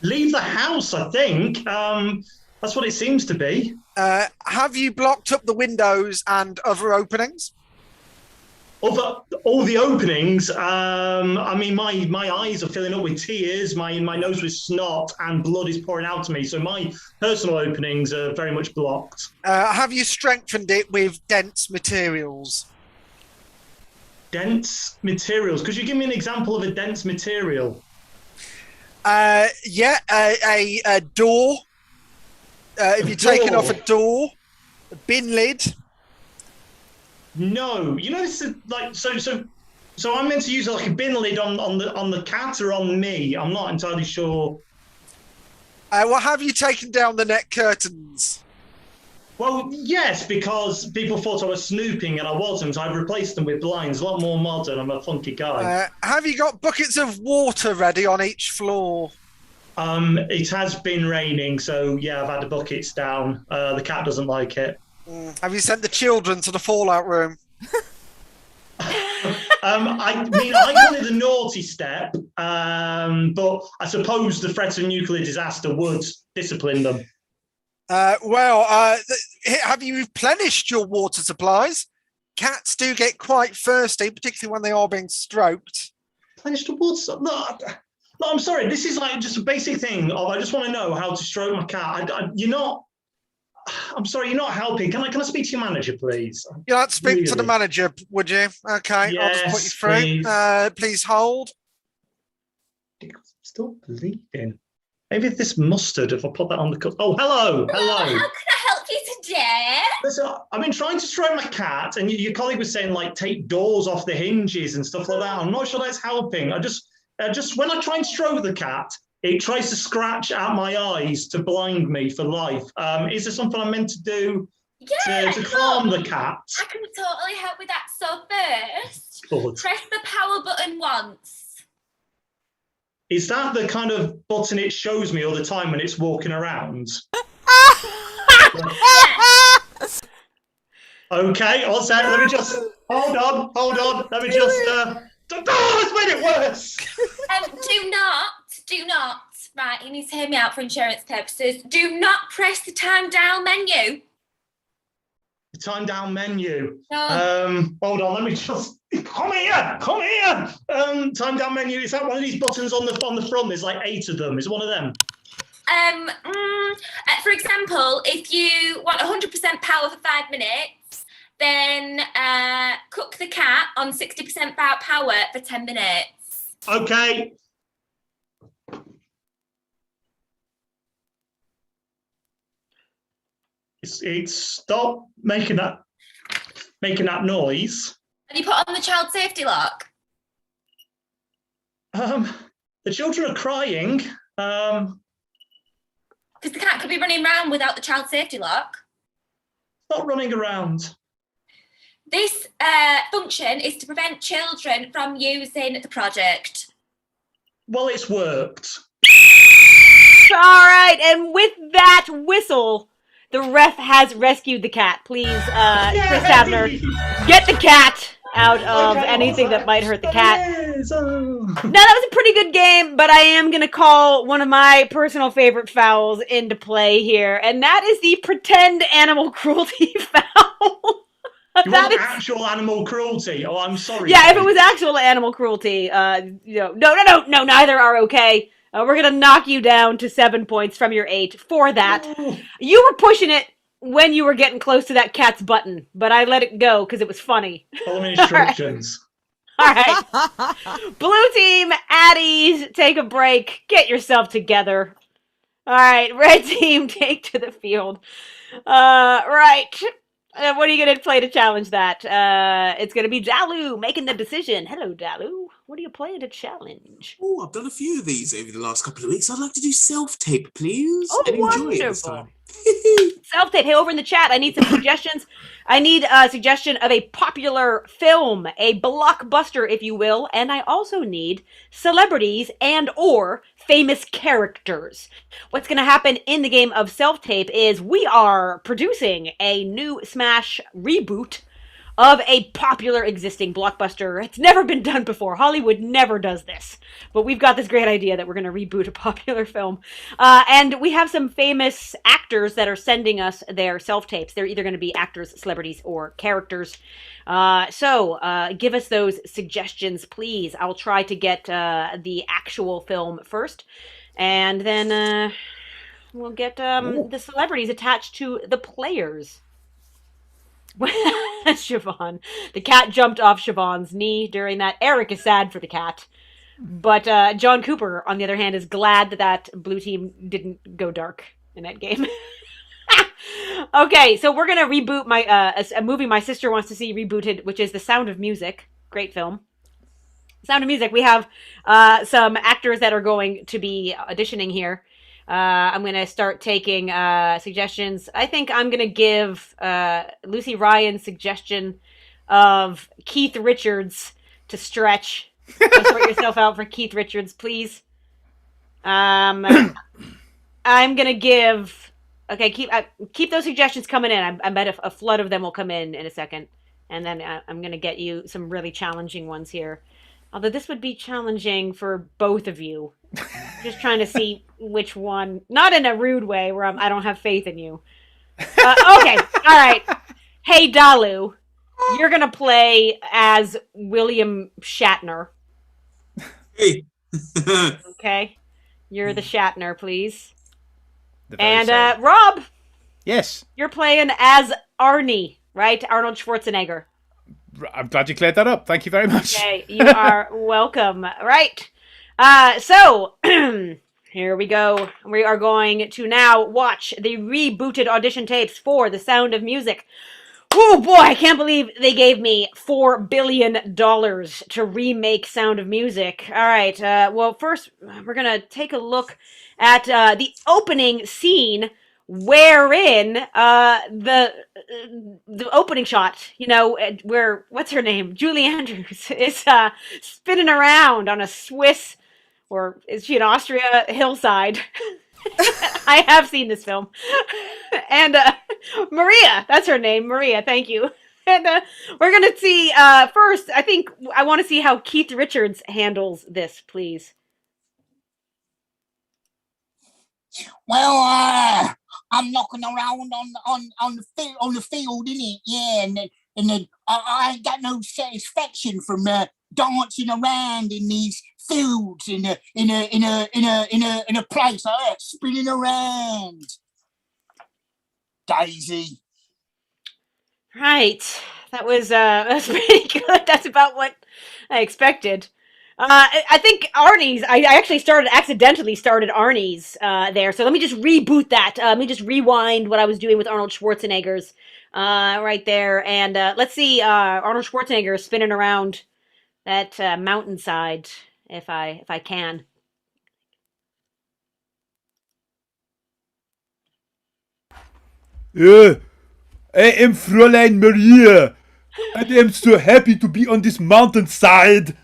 Leave the house, I think. That's what it seems to be. Have you blocked up the windows and other openings? All the openings. I mean, my eyes are filling up with tears. My nose with snot, and blood is pouring out of me. So my personal openings are very much blocked. Have you strengthened it with dense materials? Dense materials. Could you give me an example of a dense material? Yeah, a door. If you're taking off a door, a bin lid. No, you know, this is like so I'm meant to use like a bin lid on the cat or on me. I'm not entirely sure. Well, have you taken down the net curtains? Well, yes, because people thought I was snooping and I wasn't. I've replaced them with blinds, a lot more modern. I'm a funky guy. Have you got buckets of water ready on each floor? It has been raining, so yeah, I've had the buckets down. The cat doesn't like it. Have you sent the children to the fallout room? I mean, I call it the naughty step, but I suppose the threat of nuclear disaster would discipline them. Have you replenished your water supplies? Cats do get quite thirsty, particularly when they are being stroked. Replenished the water? No, I'm sorry. This is like just a basic thing. I just want to know how to stroke my cat. You're not. I'm sorry, you're not helping. Can I speak to your manager, please? You'd like to speak to the manager, would you? Okay, yes, I'll just put you through. Please hold. Still bleeding. Maybe this mustard, if I put that on the cup. Oh, hello. How can I help you today? Listen, I've been trying to stroke my cat, and your colleague was saying, like, take doors off the hinges and stuff like that. I'm not sure that's helping. I just when I try and stroke the cat, it tries to scratch at my eyes to blind me for life. Is there something I'm meant to do to calm the cat? I can totally help with that. So first, Good. press the power button once. Is that the kind of button it shows me all the time when it's walking around? Okay, one sec. Let me just hold on. Let me just. Oh, it's made it worse. Do not. Right, you need to hear me out for insurance purposes. Do not press the time down menu. The time down menu. No. Hold on. Let me just. Come here. Time down menu. Is that one of these buttons on the front? There's like 8 of them. Is it one of them? For example, if you want 100% power for 5 minutes, then cook the cat on 60% power for 10 minutes. Okay. It's stop making that noise. Have you put on the child safety lock? The children are crying. Because the cat could be running around without the child safety lock. Not running around. This function is to prevent children from using the product. Well, it's worked. All right, and with that whistle, the ref has rescued the cat. Please, Chris Tavner, get the cat out of anything that might hurt the cat. Now, that was a pretty good game, but I am going to call one of my personal favorite fouls into play here, and that is the pretend animal cruelty foul. You want actual animal cruelty? Oh, I'm sorry. Yeah, if it was actual animal cruelty, no, neither are okay. We're going to knock you down to 7 points from your 8 for that. Ooh. You were pushing it when you were getting close to that cat's button, but I let it go because it was funny. Follow instructions. All right. Blue team, at ease, take a break, get yourself together. All right, red team, take to the field. Right. What are you going to play to challenge that? It's going to be Dalu making the decision. Hello, Dalu. What are you playing to challenge? Oh, I've done a few of these over the last couple of weeks. I'd like to do self-tape, please. Oh, And enjoy it this wonderful. time. Self-tape. Hey, over in the chat, I need some suggestions. I need a suggestion of a popular film, a blockbuster, if you will, and I also need celebrities and or famous characters. What's going to happen in the game of self-tape is we are producing a new Smash reboot of a popular existing blockbuster. It's never been done before. Hollywood never does this. But we've got this great idea that we're going to reboot a popular film. And we have some famous actors that are sending us their self-tapes. They're either going to be actors, celebrities, or characters. So give us those suggestions, please. I'll try to get the actual film first. And then we'll get the celebrities attached to the players. Siobhan. The cat jumped off Siobhan's knee during that. Eric is sad for the cat. But John Cooper, on the other hand, is glad that blue team didn't go dark in that game. Okay, so we're going to reboot a movie my sister wants to see rebooted, which is The Sound of Music. Great film. Sound of Music. We have some actors that are going to be auditioning here. I'm going to start taking suggestions. I think I'm going to give Lucy Ryan's suggestion of Keith Richards to stretch. Go sort yourself out for Keith Richards, please. I'm going to give... Okay, keep those suggestions coming in. I bet a flood of them will come in a second. And then I'm going to get you some really challenging ones here. Although this would be challenging for both of you. Just trying to see which one. Not in a rude way where I don't have faith in you. Okay, all right. Hey, Dalu, you're going to play as William Shatner. Hey. Okay? You're the Shatner, please. And Rob, yes, you're playing as Arnie, right? Arnold Schwarzenegger. I'm glad you cleared that up. Thank you very much. Okay, you are welcome. Right. So, here we go. We are going to now watch the rebooted audition tapes for The Sound of Music. Oh boy, I can't believe they gave me $4 billion to remake Sound of Music. All right, well, first, we're going to take a look at the opening scene wherein the opening shot, you know, where, what's her name? Julie Andrews is spinning around on a Swiss, or is she in Austria, hillside. I have seen this film. And Maria, that's her name, Maria, thank you. And we're going to see, first, I think I want to see how Keith Richards handles this, please. Well, I'm knocking around on the field, innit? Yeah, and then I ain't got no satisfaction from dancing around in these fields in a place like that, spinning around. Daisy. Right, that was pretty good. That's about what I expected. I think Arnie's, I actually accidentally started Arnie's there. So let me just reboot that. Let me just rewind what I was doing with Arnold Schwarzenegger's right there. And let's see Arnold Schwarzenegger spinning around that mountainside if I can. I am Fräulein Maria, and I am so happy to be on this mountainside.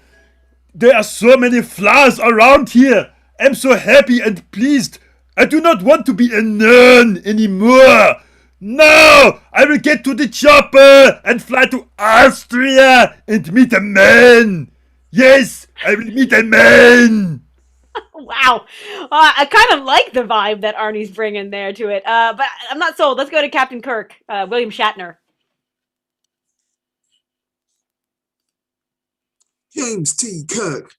There are so many flowers around here. I'm so happy and pleased. I do not want to be a nun anymore. No, I will get to the chopper and fly to Austria and meet a man. Yes, I will meet a man. Wow. I kind of like the vibe that Arnie's bringing there to it. But I'm not sold. Let's go to Captain Kirk, William Shatner. James T. Kirk.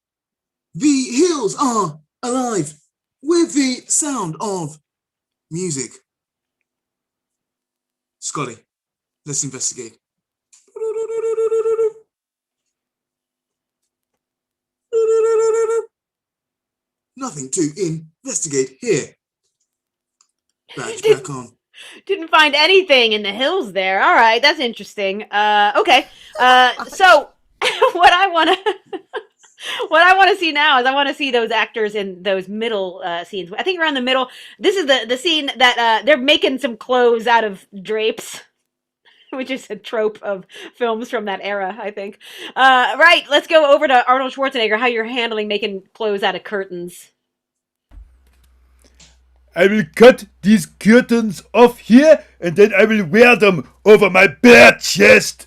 The hills are alive with the sound of music. Scotty, let's investigate. Nothing to investigate here. Badge back on. Didn't find anything in the hills there. All right, that's interesting. Okay. So what I want to see now is I want to see those actors in those middle scenes. I think around the middle. This is the scene that they're making some clothes out of drapes, which is a trope of films from that era, I think. Right, let's go over to Arnold Schwarzenegger, how you're handling making clothes out of curtains. I will cut these curtains off here, and then I will wear them over my bare chest.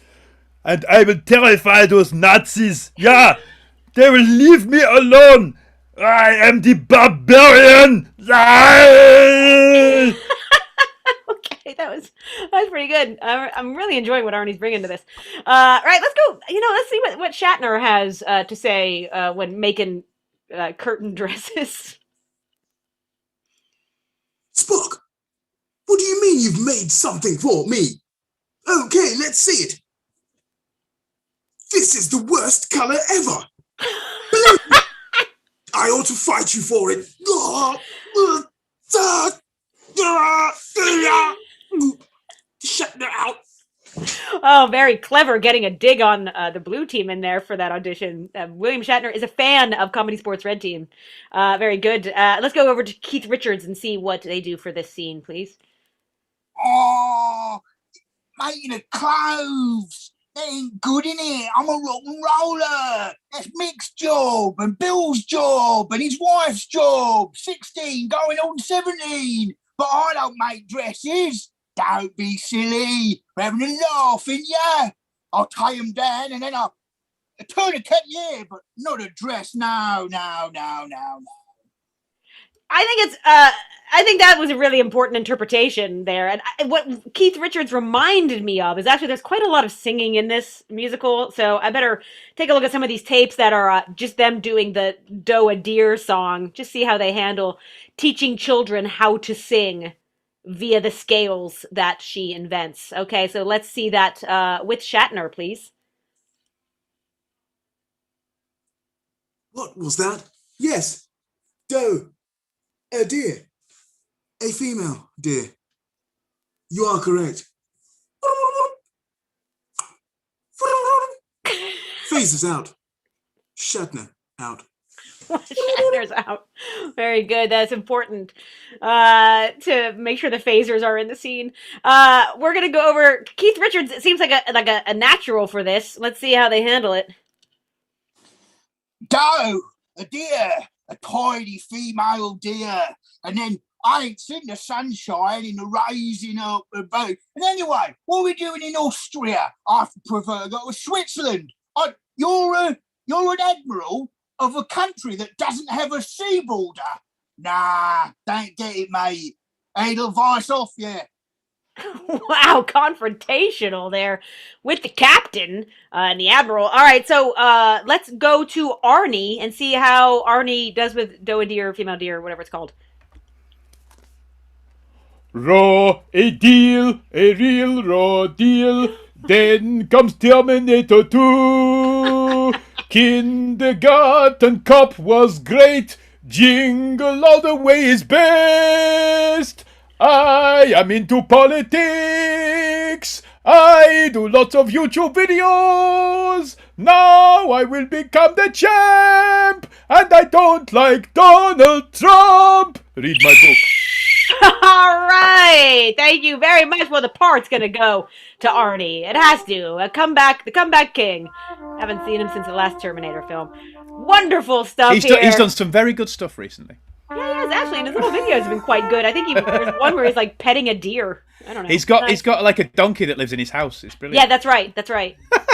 And I will terrify those Nazis. Yeah, they will leave me alone. I am the barbarian. Okay, that was pretty good. I'm really enjoying what Arnie's bringing to this. Right, let's go. Let's see what Shatner has to say when making curtain dresses. Spock, what do you mean you've made something for me? Okay, let's see it. This is the worst color ever. I ought to fight you for it. Shatner out. Oh, very clever, getting a dig on the blue team in there for that audition. William Shatner is a fan of ComedySportz Red Team. Very good. Let's go over to Keith Richards and see what they do for this scene, please. Oh, making the clothes. That ain't good, innit? I'm a rock and roller. That's Mick's job and Bill's job and his wife's job. 16 going on 17. But I don't make dresses. Don't be silly. We're having a laugh, ain't ya? I'll tie them down and then I'll tourniquet, yeah, but not a dress. No. I think that was a really important interpretation there. And what Keith Richards reminded me of is actually there's quite a lot of singing in this musical. So I better take a look at some of these tapes that are just them doing the Doe a Deer song. Just see how they handle teaching children how to sing via the scales that she invents. Okay, so let's see that with Shatner, please. What was that? Yes. Doe. A deer. A female deer. You are correct. Phasers out. Shatner out. Shatner's out. Very good. That's important to make sure the phasers are in the scene. We're gonna go over Keith Richards. It seems like a natural for this. Let's see how they handle it. Doe, a deer, a tidy female deer, and then I ain't seen the sunshine in the raising up the boat. And anyway, what are we doing in Austria? I prefer go to Switzerland. You're an admiral of a country that doesn't have a sea border. Nah, don't get it, mate. Edelweiss off, yeah. Wow, confrontational there with the captain and the admiral. All right, so let's go to Arnie and see how Arnie does with Doe a Deer, female deer, whatever it's called. Raw, a deal, a real raw deal. Then comes Terminator 2. Kindergarten Cop was great. Jingle all the way is best. I am into politics. I do lots of YouTube videos. Now I will become the champ. And I don't like Donald Trump. Read my book. All right. Thank you very much. Well, the part's going to go to Arnie. It has to. The comeback king. Haven't seen him since the last Terminator film. Wonderful stuff He's done some very good stuff recently. Yeah, he has actually, and his little videos have been quite good. I think there's one where he's like petting a deer. I don't know. He's got like a donkey that lives in his house. It's brilliant. Yeah, that's right.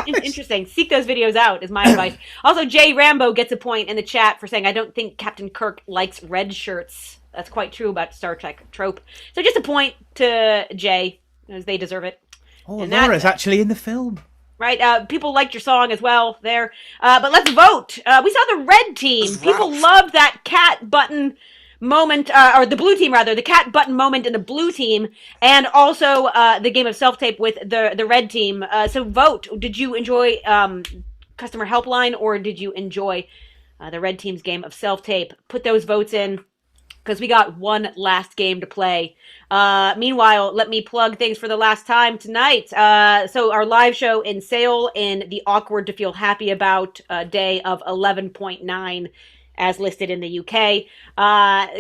Interesting. Seek those videos out is my advice. Also, Jay Rambo gets a point in the chat for saying, I don't think Captain Kirk likes red shirts. That's quite true about Star Trek trope. So just a point to Jay, as they deserve it. Oh, Laura's actually in the film. Right, people liked your song as well there. But let's vote. We saw the red team. People loved that cat button moment, or the blue team rather, the cat button moment in the blue team, and also the game of self-tape with the red team. So vote. Did you enjoy Customer Helpline, or did you enjoy the red team's game of self-tape? Put those votes in because we got one last game to play. Meanwhile, let me plug things for the last time tonight. So our live show in Sale in the Awkward to Feel Happy About day of 11.9 as listed in the UK.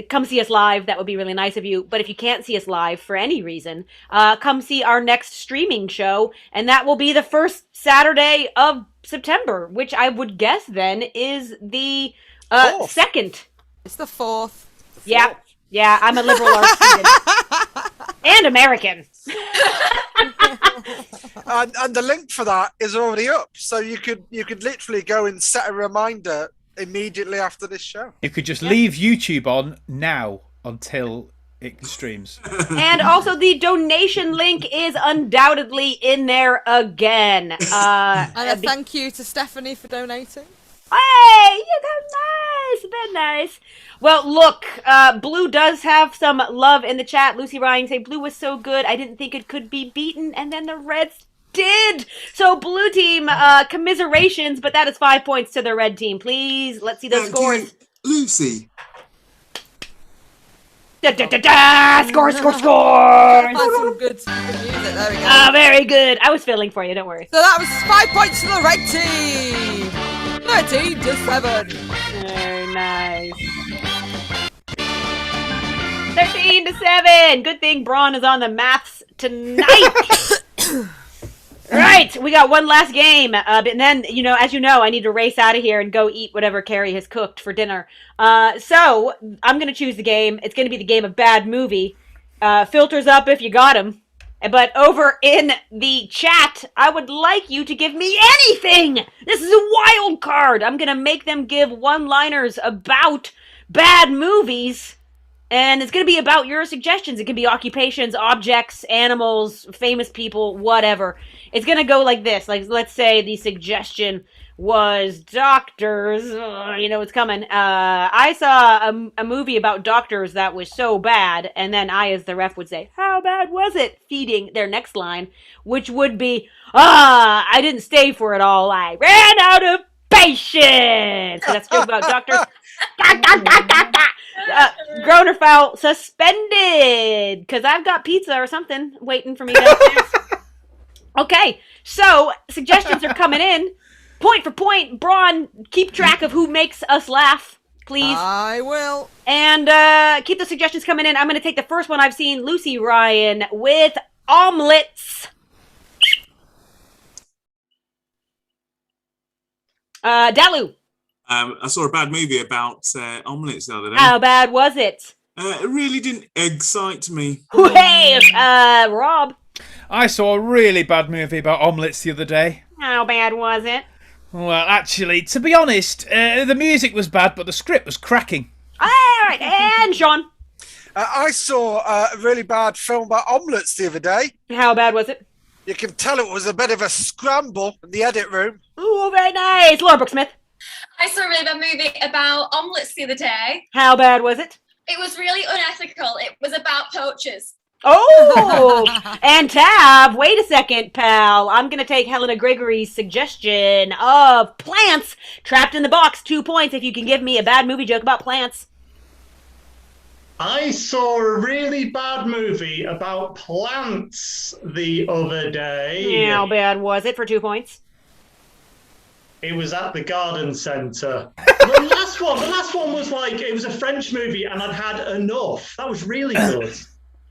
Come see us live. That would be really nice of you. But if you can't see us live for any reason, come see our next streaming show. And that will be the first Saturday of September, which I would guess then is the 2nd. It's the 4th. Yeah. Yeah, I'm a liberal arts student. And American. and the link for that is already up. So you could literally go and set a reminder immediately after this show. You could just leave YouTube on now until it streams. And also the donation link is undoubtedly in there again. And a thank you to Stephanie for donating. Hey, yeah, that's nice. That's nice. Well, look, Blue does have some love in the chat. Lucy Ryan say Blue was so good, I didn't think it could be beaten, and then the Reds did. So Blue team, commiserations, but that is 5 points to the Red team. Please, let's see those scores. Lucy. Scores. Some good music. There we go. Ah, very good. I was filling for you, don't worry. So that was 5 points to the Red team. 13-7. Very nice. 13-7. Good thing Braun is on the maths tonight. Right, we got one last game, but then, as you know, I need to race out of here and go eat whatever Carrie has cooked for dinner. So, I'm going to choose the game. It's going to be the game of Bad Movie. Filters up if you got them. But over in the chat, I would like you to give me anything! This is a wild card! I'm going to make them give one-liners about bad movies. And it's going to be about your suggestions. It can be occupations, objects, animals, famous people, whatever. It's going to go like this. Like, let's say the suggestion was doctors. It's coming. I saw a movie about doctors that was so bad. And then I, as the ref, would say, how bad was it? Feeding their next line, which would be, I didn't stay for it all. I ran out of patience. So that's good about doctors. Grown or foul, suspended, because I've got pizza or something waiting for me downstairs. Okay, so suggestions are coming in. Point for point, Braun, keep track of who makes us laugh, please. I will. And keep the suggestions coming in. I'm going to take the first one I've seen, Lucy Ryan, with omelets. Dalu. I saw a bad movie about omelets the other day. How bad was it? It really didn't excite me. Hey, Rob. I saw a really bad movie about omelets the other day. How bad was it? Well, actually, to be honest, the music was bad, but the script was cracking. All right, and Sean. I saw a really bad film about omelettes the other day. How bad was it? You can tell it was a bit of a scramble in the edit room. Ooh, very nice. Laura Brooksmith. I saw a really bad movie about omelets the other day. How bad was it? It was really unethical. It was about poachers. Oh, and Tab, wait a second, pal. I'm going to take Helena Gregory's suggestion of plants trapped in the box. 2 points if you can give me a bad movie joke about plants. I saw a really bad movie about plants the other day. How bad was it for 2 points? It was at the garden centre. The last one was like, it was a French movie and I'd had enough. That was really good.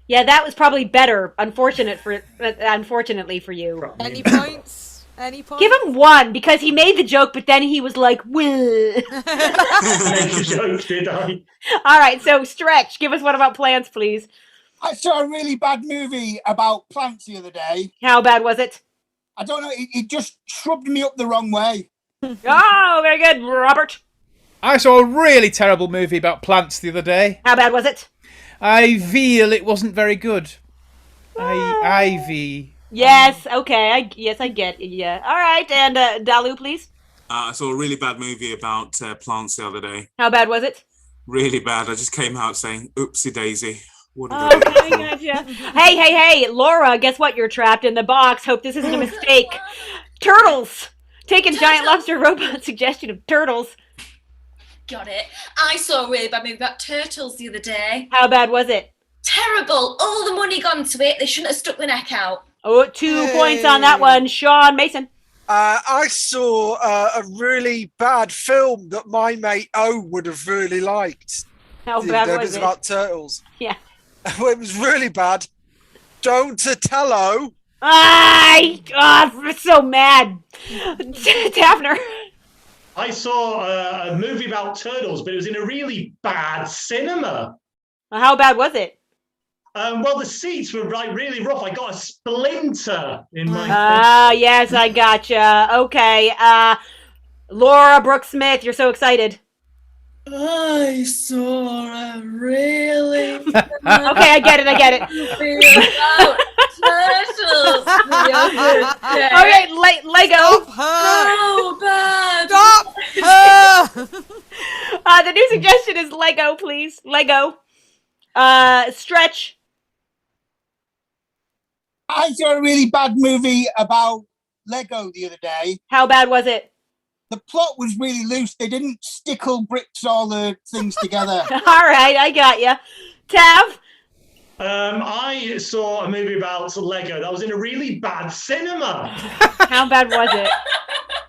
Yeah, that was probably better, unfortunately for you. Any points? Any points? Give him one, because he made the joke, but then he was like, "Well." Made the joke, did I? All right, so Stretch, give us one about plants, please. I saw a really bad movie about plants the other day. How bad was it? I don't know, it just shrugged me up the wrong way. Oh, very good, Robert. I saw a really terrible movie about plants the other day. How bad was it? I feel it wasn't very good. Ivy. Yes, okay, I get it, yeah. All right, and Dalu, please. I saw a really bad movie about plants the other day. How bad was it? Really bad. I just came out saying, oopsie daisy. What did I Okay, do? gotcha. Hey, Laura, guess what? You're trapped in the box. Hope this isn't a mistake. Turtles! Taking giant lobster robot suggestion of turtles. got it. I saw a really bad movie about turtles the other day. How bad was it? Terrible. All the money gone to it. They shouldn't have stuck their neck out. Oh, 2 points on that one. Sean Mason. I saw a really bad film that my mate O would have really liked. How bad It was was it? about turtles. Yeah. It was really bad. Donatello. I'm so mad. Daphner. I saw a movie about turtles, but it was in a really bad cinema. How bad was it? Well, the seats were like really rough. I got a splinter in my Yes, I gotcha. Okay. Laura Brooke Smith, you're so excited. I saw a really Okay, I get it. turtles the other day. Okay, Lego. So bad. Stop her! The new suggestion is Lego, please. Lego. Stretch. I saw a really bad movie about Lego the other day. How bad was it? The plot was really loose. They didn't stickle bricks all the things together. All right, I got you. Tav. I saw a movie about Lego that was in a really bad cinema. How bad was it?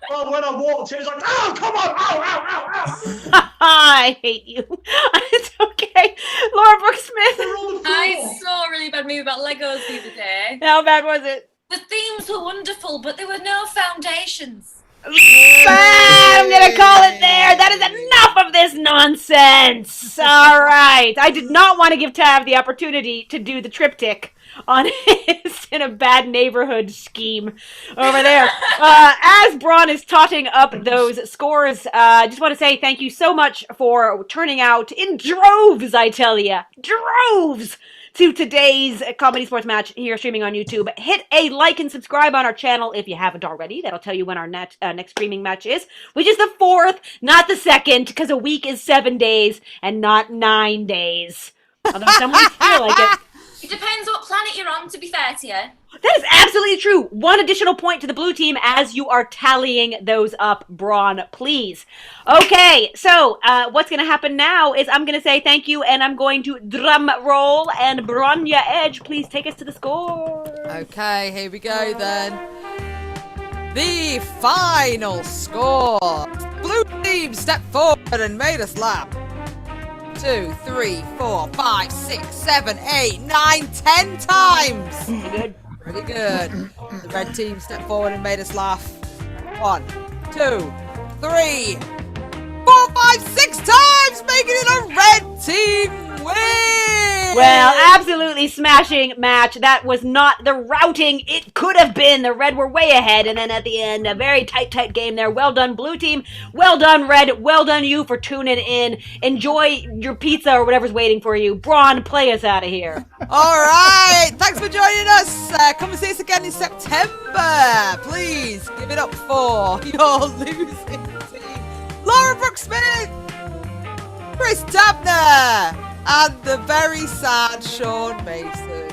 Well, when I walked in, it was like, oh, come on, ow. I hate you. It's okay. Laura Brooke Smith. I saw a really bad movie about Legos the other day. How bad was it? The themes were wonderful, but there were no foundations. I'm gonna call it there. That is enough of this nonsense. All right. I did not want to give Tav the opportunity to do the triptych on his in a bad neighborhood scheme over there. As Braun is totting up those scores, I just want to say thank you so much for turning out in droves, I tell you. Droves! To today's Comedy Sports match here streaming on YouTube. Hit a like and subscribe on our channel if you haven't already. That'll tell you when our next streaming match is, which is the 4th, not the 2nd, because a week is 7 days and not 9 days. Although some weeks feel like it. It depends what planet you're on, to be fair to you. That is absolutely true. 1 additional point to the blue team as you are tallying those up, Braun, please. Okay, so what's going to happen now is I'm going to say thank you, and I'm going to drum roll, and Bronya Edge, please take us to the score. Okay, here we go then. The final score. Blue team stepped forward and made us laugh. 2, 3, 4, 5, 6, 7, 8, 9, 10 times. Good. Pretty good. The red team stepped forward and made us laugh. 1, 2, 3, 4, 5, 6 times, making it a red team win. Well, absolutely smashing match. That was not the routing it could have been. The red were way ahead, and then at the end, a very tight game there. Well done, blue team. Well done, red. Well done, you, for tuning in. Enjoy your pizza or whatever's waiting for you. Braun, play us out of here. All right. Thanks for joining us. Come and see us again in September. Please give it up for your losing team. Laura Brooke Smith, Chris Dabner, and the very sad Sean Mason.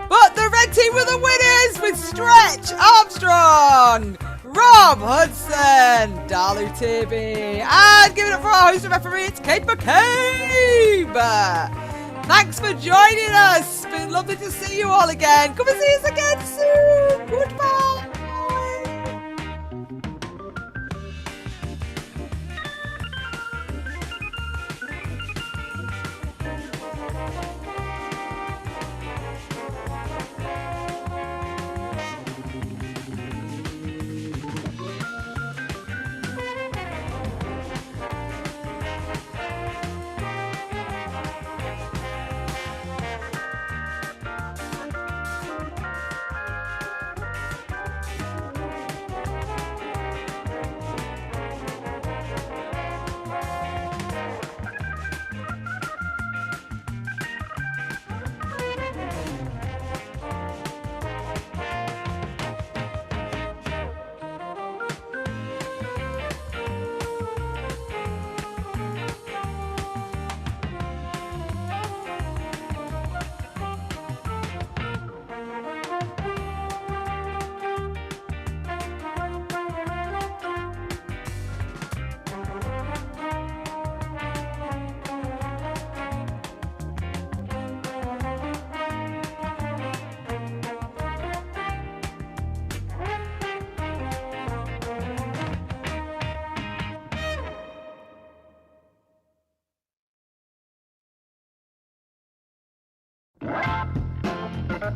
But the red team were the winners with Stretch Armstrong, Rob Hudson, Dalu Tibby, and give it up for our host and referee, it's Kate McCabe. Thanks for joining us. It's been lovely to see you all again. Come and see us again soon. Goodbye.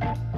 Bye.